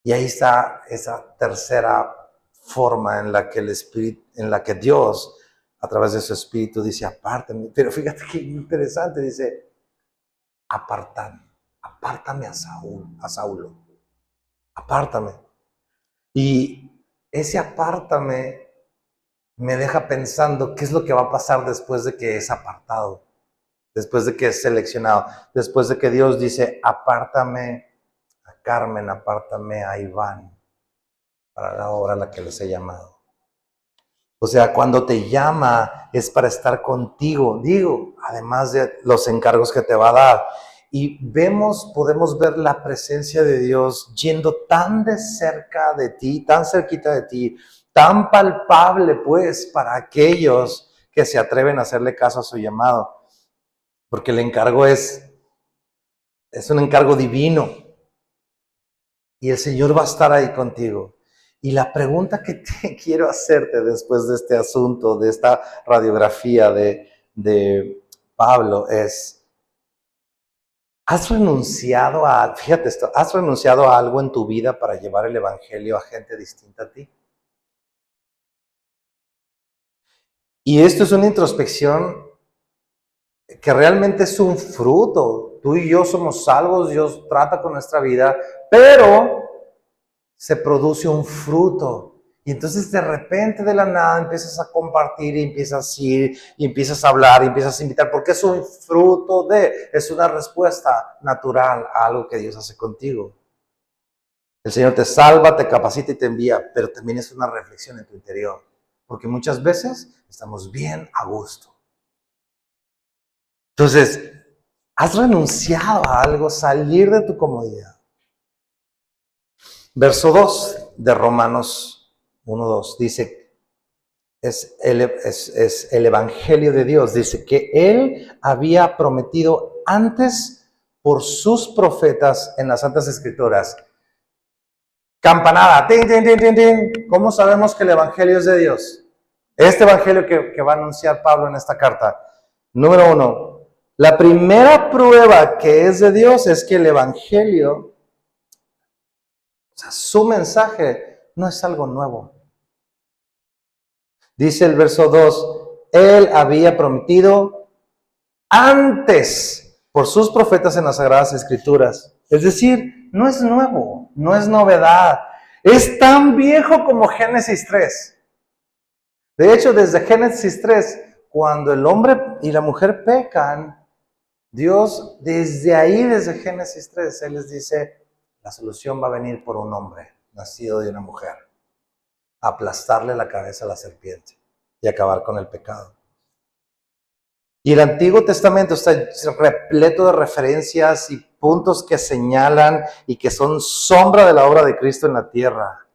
Y ahí está esa tercera forma en la que el Espíritu, en la que Dios, a través de su Espíritu, dice, apártame. Pero fíjate qué interesante, dice, apártame a Saulo, apártame. Y ese apártame me deja pensando qué es lo que va a pasar después de que es apartado, después de que es seleccionado, después de que Dios dice, apártame a Carmen, apártame a Iván para la obra a la que les he llamado. O sea, cuando te llama es para estar contigo, digo, además de los encargos que te va a dar. Y podemos ver la presencia de Dios yendo tan de cerca de ti, tan cerquita de ti, tan palpable pues para aquellos que se atreven a hacerle caso a su llamado. Porque el encargo es un encargo divino. Y el Señor va a estar ahí contigo. Y la pregunta que te quiero hacerte después de este asunto, de esta radiografía de Pablo es, ¿has renunciado ¿has renunciado a algo en tu vida para llevar el evangelio a gente distinta a ti? Y esto es una introspección que realmente es un fruto. Tú y yo somos salvos, Dios trata con nuestra vida, pero se produce un fruto. Y entonces de repente de la nada empiezas a compartir y empiezas a ir y empiezas a hablar y empiezas a invitar, porque es un fruto es una respuesta natural a algo que Dios hace contigo. El Señor te salva, te capacita y te envía, pero también es una reflexión en tu interior, porque muchas veces estamos bien a gusto. Entonces, has renunciado a algo, salir de tu comodidad. Verso 2 de Romanos 1:2 dice, es el evangelio de Dios, dice que Él había prometido antes por sus profetas en las Santas Escrituras. Campanada, tin, tin, tin, tin, tin. ¿Cómo sabemos que el evangelio es de Dios? Este evangelio que va a anunciar Pablo en esta carta. Número 1, la primera prueba que es de Dios es que el evangelio, o sea, su mensaje no es algo nuevo. Dice el verso 2, Él había prometido antes por sus profetas en las Sagradas Escrituras. Es decir, no es nuevo, no es novedad. Es tan viejo como Génesis 3. De hecho, desde Génesis 3, cuando el hombre y la mujer pecan, Dios, desde Génesis 3, Él les dice, la solución va a venir por un hombre, nacido de una mujer. Aplastarle la cabeza a la serpiente y acabar con el pecado. Y el Antiguo Testamento está repleto de referencias y puntos que señalan y que son sombra de la obra de Cristo en la tierra.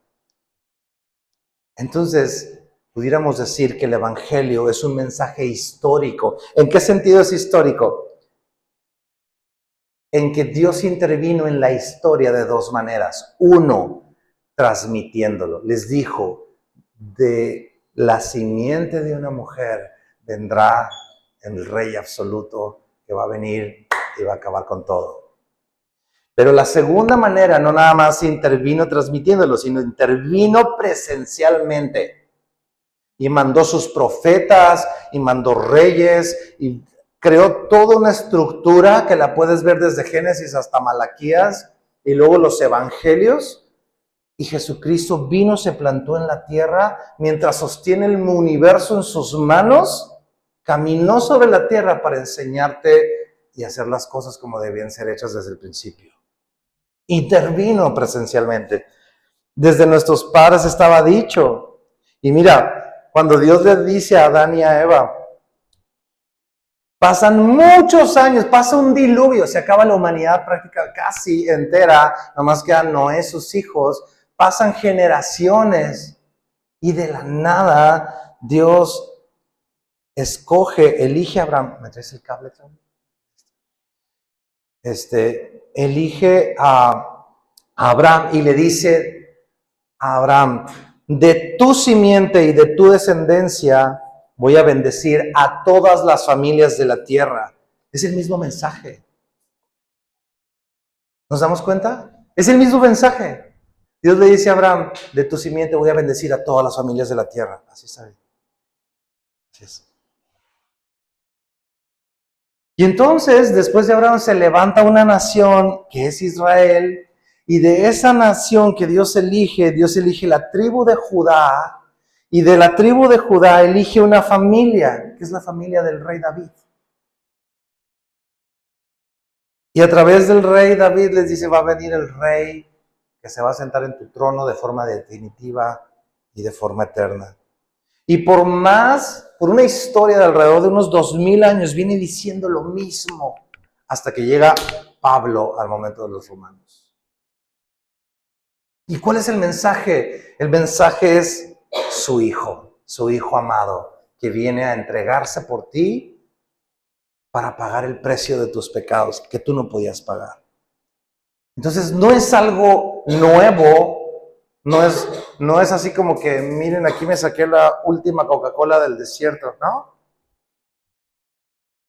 Entonces, pudiéramos decir que el Evangelio es un mensaje histórico. ¿En qué sentido es histórico? En que Dios intervino en la historia de dos maneras. Uno, transmitiéndolo. Les dijo, de la simiente de una mujer vendrá el Rey absoluto que va a venir y va a acabar con todo. Pero la segunda manera no nada más intervino transmitiéndolo, sino intervino presencialmente. Y mandó sus profetas, y mandó reyes, y creó toda una estructura que la puedes ver desde Génesis hasta Malaquías, y luego los evangelios. Y Jesucristo vino, se plantó en la tierra, mientras sostiene el universo en sus manos, caminó sobre la tierra para enseñarte y hacer las cosas como debían ser hechas desde el principio. Intervino presencialmente. Desde nuestros padres estaba dicho. Y mira, cuando Dios le dice a Adán y a Eva, pasan muchos años, pasa un diluvio, se acaba la humanidad prácticamente casi entera, nomás quedan Noé, sus hijos, pasan generaciones y de la nada Dios escoge, elige a Abraham. ¿Me traes el cable, Tom? Elige a Abraham y le dice a Abraham, de tu simiente y de tu descendencia voy a bendecir a todas las familias de la tierra. Es el mismo mensaje. ¿Nos damos cuenta? Es el mismo mensaje. Dios le dice a Abraham, de tu simiente voy a bendecir a todas las familias de la tierra. Así sabe. Así es. Y entonces, después de Abraham, se levanta una nación que es Israel, y de esa nación que Dios elige la tribu de Judá, y de la tribu de Judá elige una familia, que es la familia del rey David. Y a través del rey David les dice, va a venir el rey que se va a sentar en tu trono de forma definitiva y de forma eterna. Y por una historia de alrededor de unos 2000 años, viene diciendo lo mismo hasta que llega Pablo al momento de los romanos. ¿Y cuál es el mensaje? El mensaje es su hijo amado, que viene a entregarse por ti para pagar el precio de tus pecados que tú no podías pagar. Entonces no es algo nuevo, no es así como que, miren, aquí me saqué la última Coca-Cola del desierto, ¿no?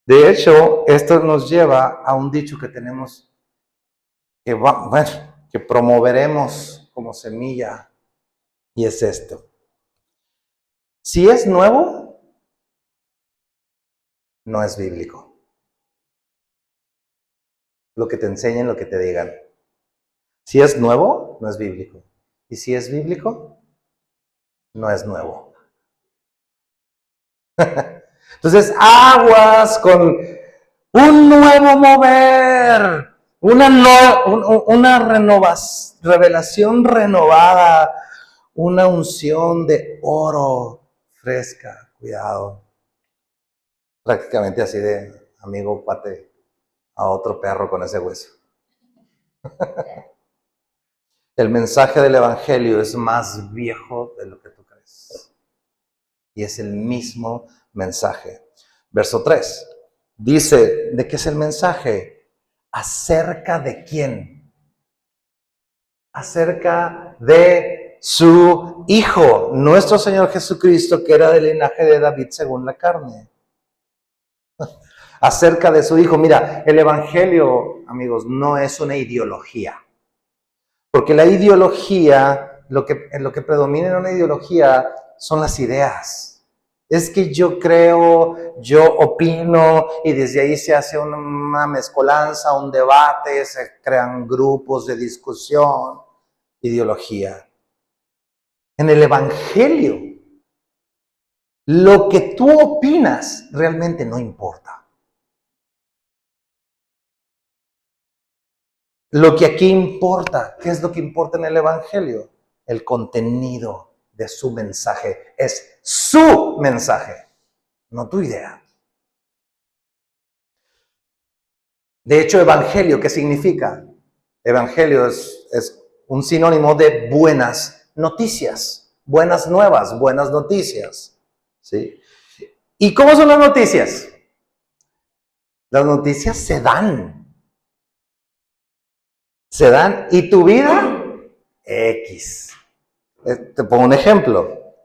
De hecho, esto nos lleva a un dicho que tenemos, que promoveremos como semilla, y es esto. Si es nuevo, no es bíblico. Lo que te enseñen, lo que te digan. Si es nuevo, no es bíblico. Y si es bíblico, no es nuevo. Entonces, aguas con un nuevo mover, una revelación renovada, una unción de oro fresca. Cuidado. Prácticamente así de amigo pate a otro perro con ese hueso. El mensaje del Evangelio es más viejo de lo que tú crees. Y es el mismo mensaje. Verso 3. Dice, ¿de qué es el mensaje? ¿Acerca de quién? Acerca de su Hijo, nuestro Señor Jesucristo, que era del linaje de David según la carne. Acerca de su Hijo. Mira, el Evangelio, amigos, no es una ideología. Porque la ideología, lo que predomina en una ideología son las ideas. Es que yo creo, yo opino, y desde ahí se hace una mezcolanza, un debate, se crean grupos de discusión, ideología. En el Evangelio, lo que tú opinas realmente no importa. Lo que aquí importa, ¿qué es lo que importa en el Evangelio? El contenido de su mensaje. Es su mensaje, no tu idea. De hecho, evangelio, ¿qué significa? Evangelio es un sinónimo de buenas noticias, buenas nuevas, buenas noticias. ¿Sí? ¿Y cómo son las noticias? Las noticias se dan. Se dan y tu vida, X. Te pongo un ejemplo.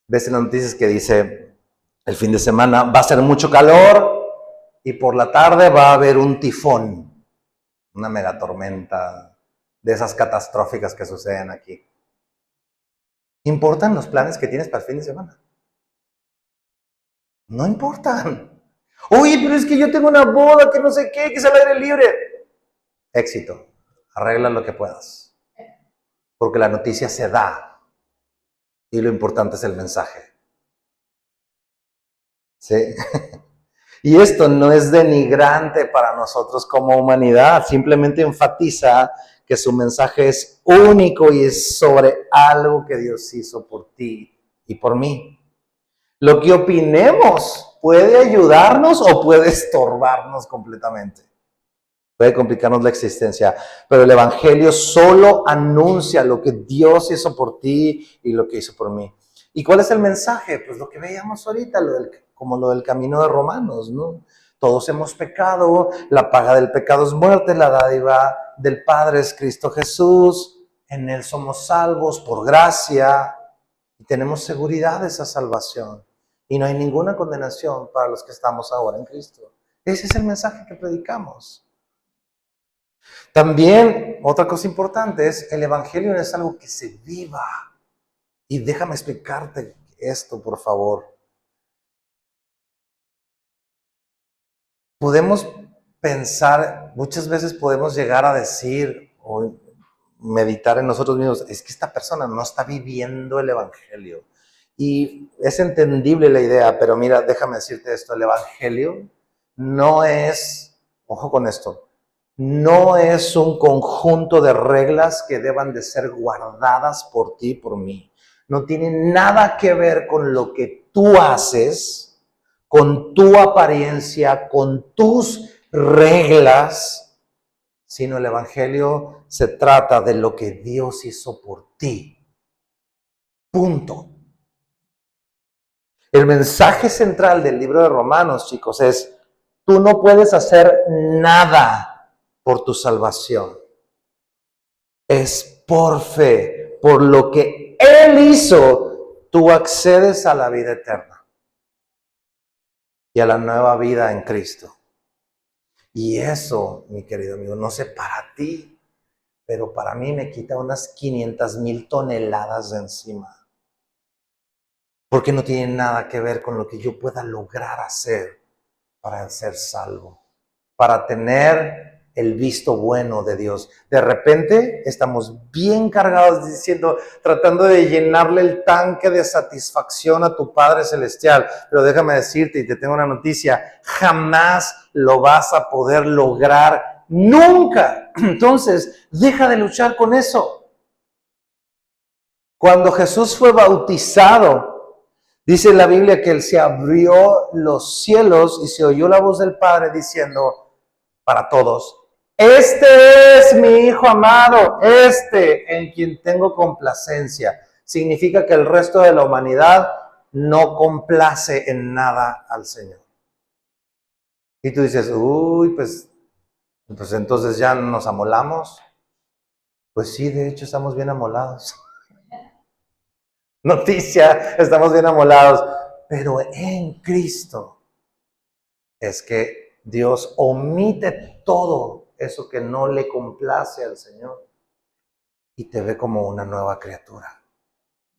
Ves en las noticias que dice, el fin de semana va a ser mucho calor y por la tarde va a haber un tifón, una megatormenta de esas catastróficas que suceden aquí. ¿Importan los planes que tienes para el fin de semana? No importan. Oye, pero es que yo tengo una boda que no sé qué, que es al aire libre. Éxito. Arregla lo que puedas. Porque la noticia se da. Y lo importante es el mensaje. ¿sí? Y esto no es denigrante para nosotros como humanidad, simplemente enfatiza que su mensaje es único y es sobre algo que Dios hizo por ti y por mí. Lo que opinemos puede ayudarnos o puede estorbarnos completamente. Puede complicarnos la existencia, pero el Evangelio solo anuncia lo que Dios hizo por ti y lo que hizo por mí. ¿Y cuál es el mensaje? Pues lo que veíamos ahorita, como lo del camino de Romanos, ¿no? Todos hemos pecado, la paga del pecado es muerte, la dádiva del Padre es Cristo Jesús, en Él somos salvos por gracia y tenemos seguridad de esa salvación. Y no hay ninguna condenación para los que estamos ahora en Cristo. Ese es el mensaje que predicamos. También, otra cosa importante es, el Evangelio no es algo que se viva. Y déjame explicarte esto, por favor. Podemos pensar, muchas veces podemos llegar a decir o meditar en nosotros mismos, es que esta persona no está viviendo el Evangelio. Y es entendible la idea, pero mira, déjame decirte esto, el Evangelio no es, ojo con esto, no es un conjunto de reglas que deban de ser guardadas por ti y por mí. No tiene nada que ver con lo que tú haces, con tu apariencia, con tus reglas, sino el Evangelio se trata de lo que Dios hizo por ti. Punto. El mensaje central del libro de Romanos, chicos, es: tú no puedes hacer nada por tu salvación. Es por fe, por lo que Él hizo, tú accedes a la vida eterna y a la nueva vida en Cristo. Y eso, mi querido amigo, no sé para ti, pero para mí me quita unas 500,000 toneladas de encima. Porque no tiene nada que ver con lo que yo pueda lograr hacer para ser salvo, para tener el visto bueno de Dios. De repente estamos bien cargados diciendo, tratando de llenarle el tanque de satisfacción a tu Padre Celestial. Pero déjame decirte, y te tengo una noticia, jamás lo vas a poder lograr, nunca. Entonces, deja de luchar con eso. Cuando Jesús fue bautizado, dice la Biblia que Él se abrió los cielos y se oyó la voz del Padre diciendo para todos: este es mi Hijo amado, este en quien tengo complacencia. Significa que el resto de la humanidad no complace en nada al Señor. Y tú dices, uy, pues entonces ya nos amolamos. Pues sí, de hecho estamos bien amolados. Noticia, estamos bien amolados. Pero en Cristo es que Dios omite todo eso que no le complace al Señor y te ve como una nueva criatura.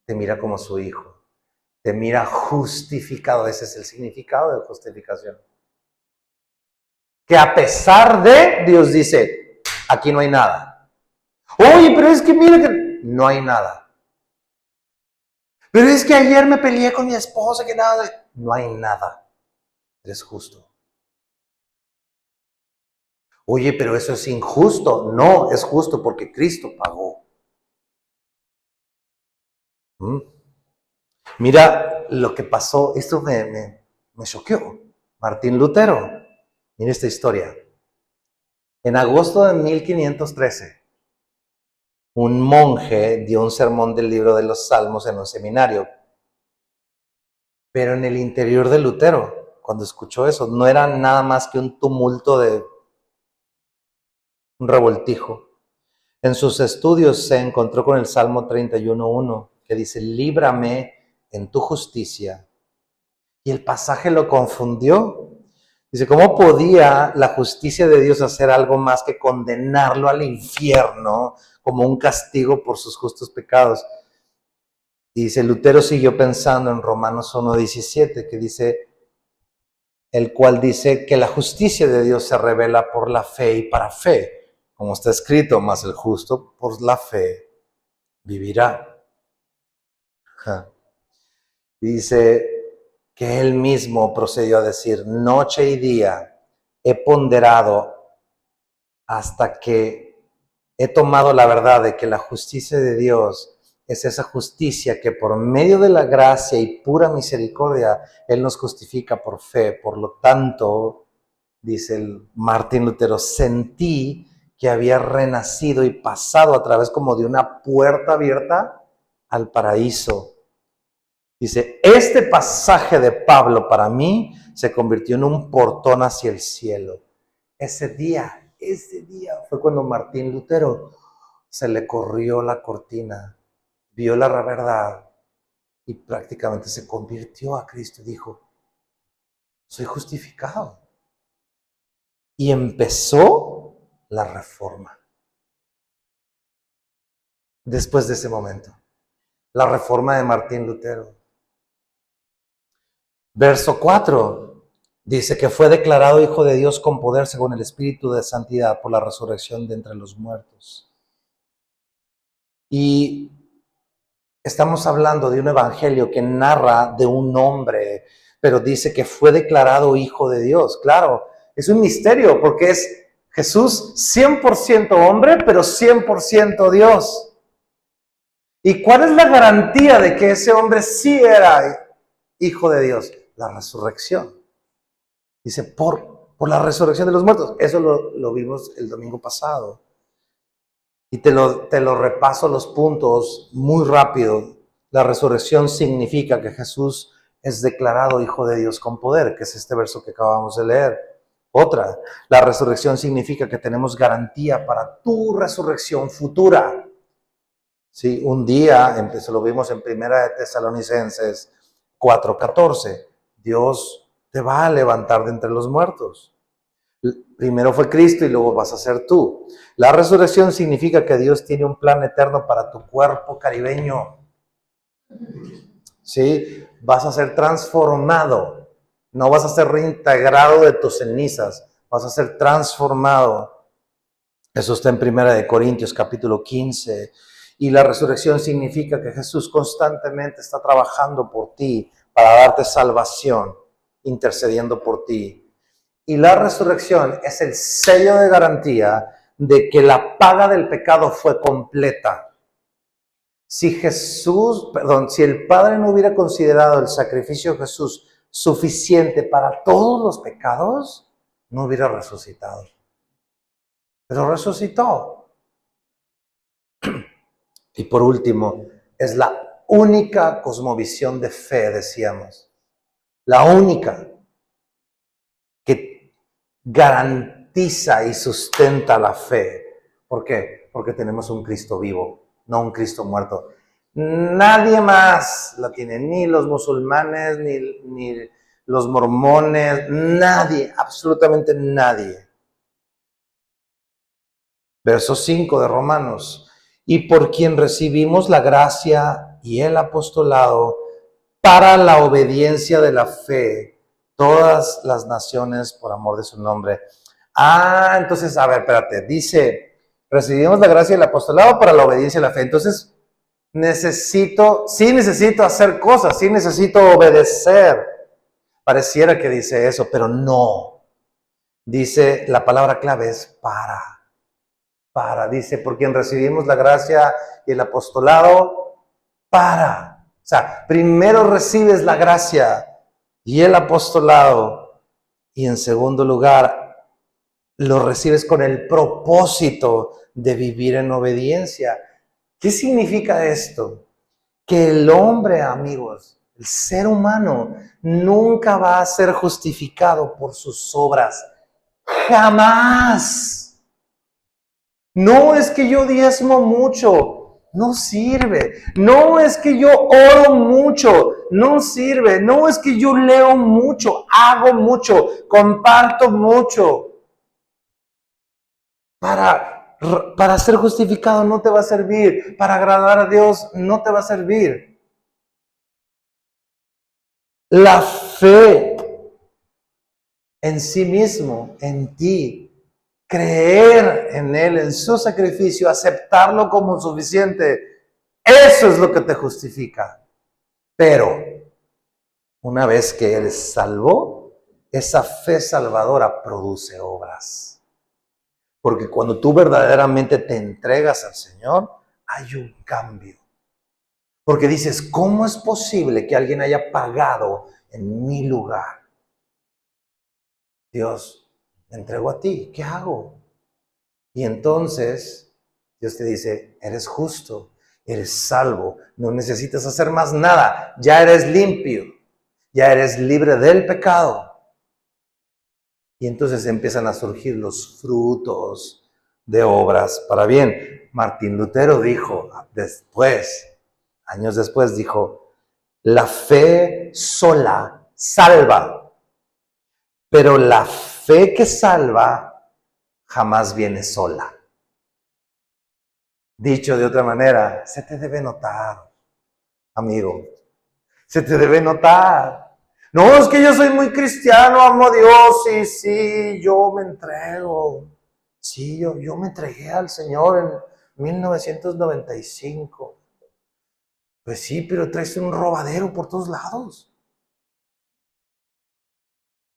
Te mira como su hijo. Te mira justificado. Ese es el significado de justificación. Que a pesar de, Dios dice, aquí no hay nada. Oye, pero es que mira que no hay nada. Pero es que ayer me peleé con mi esposa, que nada. No hay nada. Eres justo. Oye, pero eso es injusto. No, es justo porque Cristo pagó. Mira lo que pasó. Esto me choqueó. Martín Lutero. Mira esta historia. En agosto de 1513, un monje dio un sermón del libro de los Salmos en un seminario. Pero en el interior de Lutero, cuando escuchó eso, no era nada más que un tumulto de un revoltijo. En sus estudios se encontró con el Salmo 31:1, que dice: líbrame en tu justicia. Y el pasaje lo confundió. Dice, ¿cómo podía la justicia de Dios hacer algo más que condenarlo al infierno como un castigo por sus justos pecados? Y dice, Lutero siguió pensando en Romanos 1:17, que dice, el cual dice que la justicia de Dios se revela por la fe y para fe, como está escrito, mas el justo por la fe vivirá. Dice que él mismo procedió a decir, noche y día he ponderado hasta que he tomado la verdad de que la justicia de Dios es esa justicia que por medio de la gracia y pura misericordia Él nos justifica por fe. Por lo tanto, dice el Martín Lutero, sentí que había renacido y pasado a través como de una puerta abierta al paraíso. Dice, este pasaje de Pablo para mí se convirtió en un portón hacia el cielo. Ese día fue cuando Martín Lutero se le corrió la cortina, vio la verdad y prácticamente se convirtió a Cristo y dijo, soy justificado. Y empezó la reforma. Después de ese momento, la reforma de Martín Lutero. Verso 4 dice que fue declarado Hijo de Dios con poder según el Espíritu de Santidad por la resurrección de entre los muertos. Y estamos hablando de un evangelio que narra de un hombre, pero dice que fue declarado Hijo de Dios. Claro, es un misterio porque es Jesús 100% hombre, pero 100% Dios. ¿Y cuál es la garantía de que ese hombre sí era Hijo de Dios? La resurrección. Dice, por la resurrección de los muertos. Eso lo vimos el domingo pasado. Y te lo repaso los puntos muy rápido. La resurrección significa que Jesús es declarado Hijo de Dios con poder, que es este verso que acabamos de leer. Otra, la resurrección significa que tenemos garantía para tu resurrección futura. Sí, un día, eso lo vimos en 1 Tesalonicenses 4:14, Dios te va a levantar de entre los muertos. Primero fue Cristo y luego vas a ser tú. La resurrección significa que Dios tiene un plan eterno para tu cuerpo caribeño. ¿Sí? Vas a ser transformado. No vas a ser reintegrado de tus cenizas. Vas a ser transformado. Eso está en 1 Corintios capítulo 15. Y la resurrección significa que Jesús constantemente está trabajando por ti para darte salvación, intercediendo por ti. Y la resurrección es el sello de garantía de que la paga del pecado fue completa. Si el Padre no hubiera considerado el sacrificio de Jesús suficiente para todos los pecados, no hubiera resucitado. Pero resucitó. Y por último, es la única cosmovisión de fe, decíamos. La única que garantiza y sustenta la fe. ¿Por qué? Porque tenemos un Cristo vivo, no un Cristo muerto. Nadie más la tiene, ni los musulmanes, ni los mormones, nadie, absolutamente nadie. Verso 5 de Romanos. Y por quien recibimos la gracia y el apostolado para la obediencia de la fe, todas las naciones por amor de su nombre. Entonces, a ver, espérate, dice, recibimos la gracia y el apostolado para la obediencia de la fe. Entonces, necesito hacer cosas, sí necesito obedecer. Pareciera que dice eso, pero no. Dice, la palabra clave es para. Dice, por quien recibimos la gracia y el apostolado, para. O sea, primero recibes la gracia y el apostolado, y en segundo lugar, lo recibes con el propósito de vivir en obediencia. ¿Qué significa esto? Que el hombre, amigos, el ser humano, nunca va a ser justificado por sus obras. ¡Jamás! No es que yo diezmo mucho, no sirve. No es que yo oro mucho, no sirve. No es que yo leo mucho, hago mucho, comparto mucho. Para ser justificado no te va a servir. Para agradar a Dios no te va a servir. La fe en sí mismo, en ti, creer en Él, en su sacrificio, aceptarlo como suficiente, eso es lo que te justifica. Pero Una vez que eres salvo, esa fe salvadora produce obras. Porque cuando tú verdaderamente te entregas al Señor, hay un cambio. Porque dices, ¿cómo es posible que alguien haya pagado en mi lugar? Dios, me entrego a ti, ¿qué hago? Y entonces Dios te dice, eres justo, eres salvo, no necesitas hacer más nada, ya eres limpio, ya eres libre del pecado. Y entonces empiezan a surgir los frutos de obras para bien. Martín Lutero dijo después, años después, dijo, la fe sola salva, pero la fe que salva jamás viene sola. Dicho de otra manera, se te debe notar, amigo, se te debe notar. No, es que yo soy muy cristiano, amo a Dios, sí, yo me entrego. Sí, yo me entregué al Señor en 1995. Pues sí, pero traes un robadero por todos lados.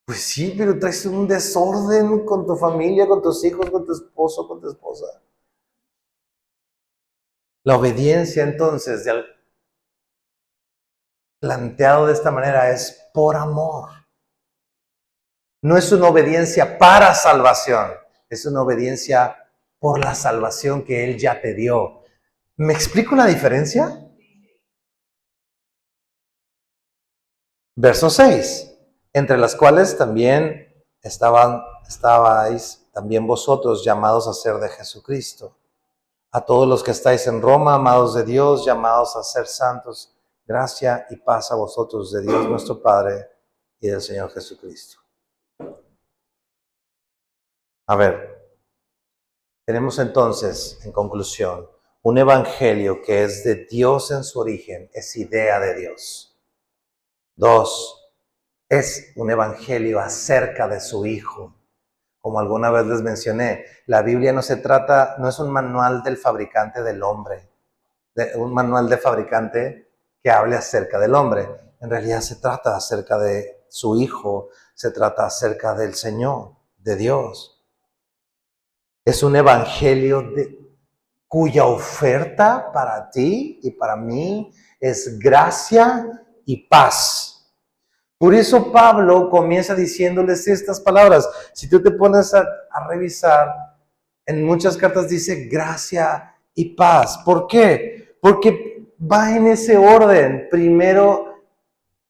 Pues sí, pero traes un desorden con tu familia, con tus hijos, con tu esposo, con tu esposa. La obediencia entonces, planteado de esta manera, es por amor. No es una obediencia para salvación, es una obediencia por la salvación que Él ya te dio. ¿Me explico la diferencia? Verso 6, entre las cuales también estabais también vosotros llamados a ser de Jesucristo. A todos los que estáis en Roma, amados de Dios, llamados a ser santos, gracia y paz a vosotros de Dios nuestro Padre y del Señor Jesucristo. A ver, tenemos entonces, en conclusión, un evangelio que es de Dios en su origen, es idea de Dios. 2, es un evangelio acerca de su Hijo. Como alguna vez les mencioné, la Biblia no es un manual del fabricante del hombre, un manual de fabricante que hable acerca del hombre. En realidad se trata acerca de su Hijo, se trata acerca del Señor, de Dios. Es un evangelio cuya oferta para ti y para mí es gracia y paz. Por eso Pablo comienza diciéndoles estas palabras. Si tú te pones a revisar, en muchas cartas dice gracia y paz. ¿Por qué? Porque va en ese orden. Primero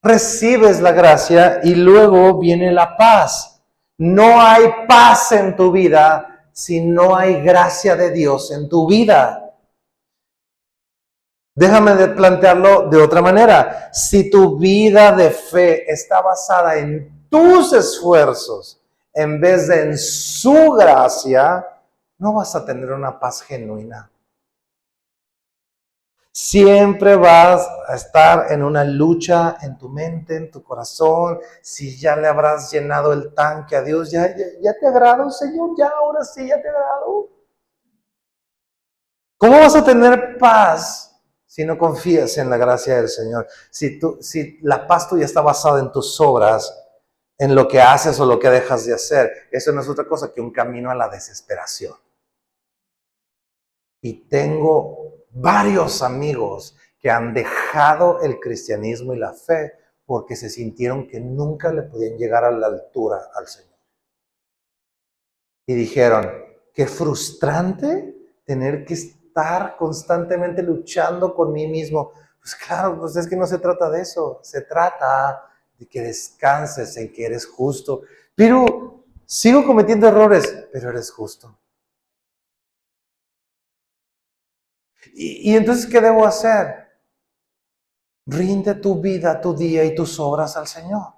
recibes la gracia y luego viene la paz. No hay paz en tu vida si no hay gracia de Dios en tu vida. Déjame plantearlo de otra manera. Si tu vida de fe está basada en tus esfuerzos en vez de en su gracia, no vas a tener una paz genuina. Siempre vas a estar en una lucha en tu mente, en tu corazón. Si ya le habrás llenado el tanque a Dios, ya te agrado, Señor, ya ahora sí, ya te agrado. ¿Cómo vas a tener paz si no confías en la gracia del Señor? Si la paz tuya está basada en tus obras, en lo que haces o lo que dejas de hacer, eso no es otra cosa que un camino a la desesperación. Y tengo varios amigos que han dejado el cristianismo y la fe porque se sintieron que nunca le podían llegar a la altura al Señor. Y dijeron, qué frustrante tener que estar constantemente luchando con mí mismo. Pues claro, pues es que no se trata de eso, se trata de que descanses en que eres justo. Pero sigo cometiendo errores, pero eres justo. Y entonces, ¿qué debo hacer? Rinde tu vida, tu día y tus obras al Señor.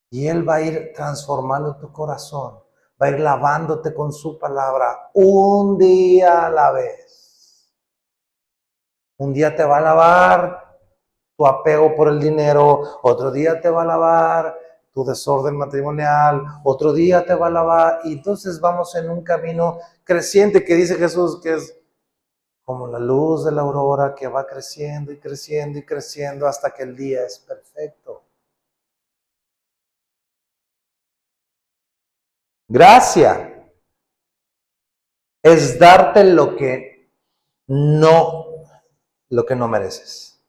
Y Él va a ir transformando tu corazón, va a ir lavándote con su palabra un día a la vez. Un día te va a lavar tu apego por el dinero, otro día te va a lavar tu desorden matrimonial, otro día te va a lavar, y entonces vamos en un camino creciente que dice Jesús que es como la luz de la aurora que va creciendo y creciendo y creciendo hasta que el día es perfecto. Gracia es darte lo que no mereces.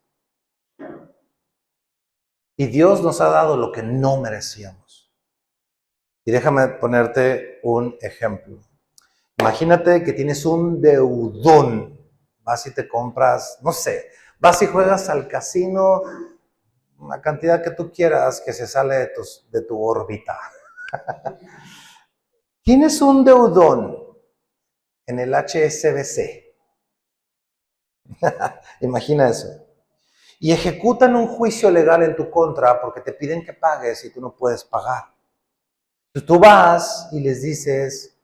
Y Dios nos ha dado lo que no merecíamos. Y déjame ponerte un ejemplo. Imagínate que tienes un deudón. Vas y te compras, no sé, vas y juegas al casino una cantidad que tú quieras que se sale de tu órbita. Tienes un deudón en el HSBC. Imagina eso. Y ejecutan un juicio legal en tu contra porque te piden que pagues y tú no puedes pagar. Entonces tú vas y les dices,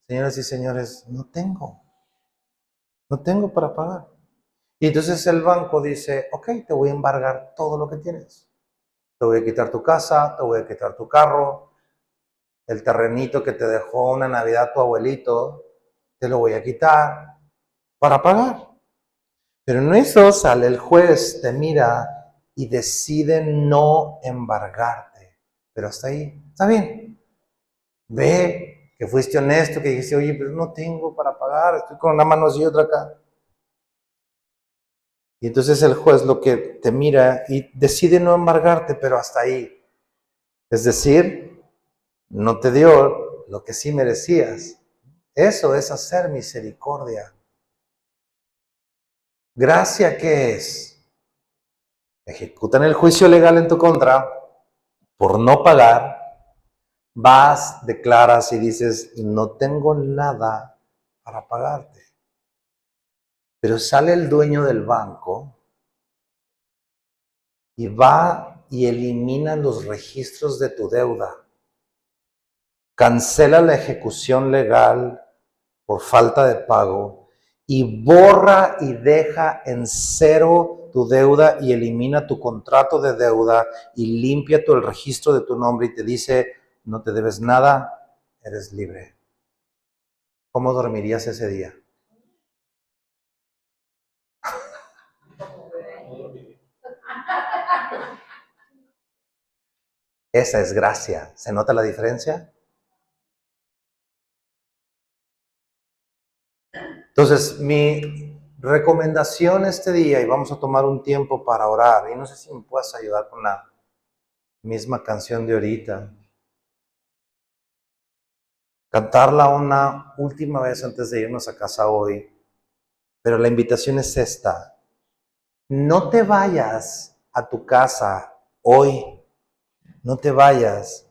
señoras y señores, no tengo para pagar. Y entonces el banco dice, ok, te voy a embargar todo lo que tienes. Te voy a quitar tu casa, te voy a quitar tu carro, el terrenito que te dejó una Navidad tu abuelito, te lo voy a quitar para pagar. Pero en eso sale el juez, te mira y decide no embargarte. Pero hasta ahí, está bien. Ve que fuiste honesto, que dijiste, oye, pero no tengo para pagar, estoy con una mano así y otra acá. Y entonces el juez lo que te mira y decide no embargarte, pero hasta ahí. Es decir, no te dio lo que sí merecías. Eso es hacer misericordia. ¿Gracia qué es? Ejecutan el juicio legal en tu contra por no pagar. Vas, declaras y dices, no tengo nada para pagarte. Pero sale el dueño del banco y va y elimina los registros de tu deuda. Cancela la ejecución legal por falta de pago y borra y deja en cero tu deuda y elimina tu contrato de deuda y limpia el registro de tu nombre y te dice, no te debes nada, eres libre. ¿Cómo dormirías ese día? Esa es gracia. ¿Se nota la diferencia? Entonces, mi recomendación este día, y vamos a tomar un tiempo para orar, y no sé si me puedes ayudar con la misma canción de ahorita. Cantarla una última vez antes de irnos a casa hoy. Pero la invitación es esta. No te vayas a tu casa hoy. No te vayas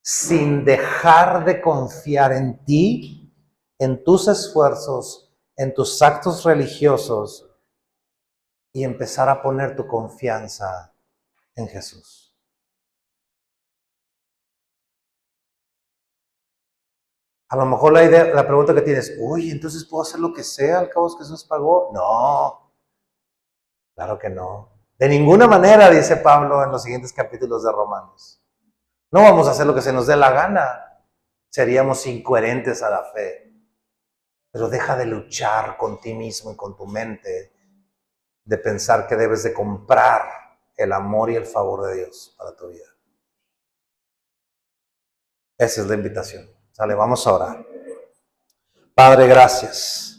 sin dejar de confiar en ti, en tus esfuerzos, en tus actos religiosos y empezar a poner tu confianza en Jesús. A lo mejor la pregunta que tienes, uy, entonces puedo hacer lo que sea, al cabo es que Jesús pagó. No, claro que no. De ninguna manera, dice Pablo en los siguientes capítulos de Romanos. No vamos a hacer lo que se nos dé la gana. Seríamos incoherentes a la fe. Pero deja de luchar con ti mismo y con tu mente, de pensar que debes de comprar el amor y el favor de Dios para tu vida. Esa es la invitación. Sale, vamos a orar. Padre, gracias.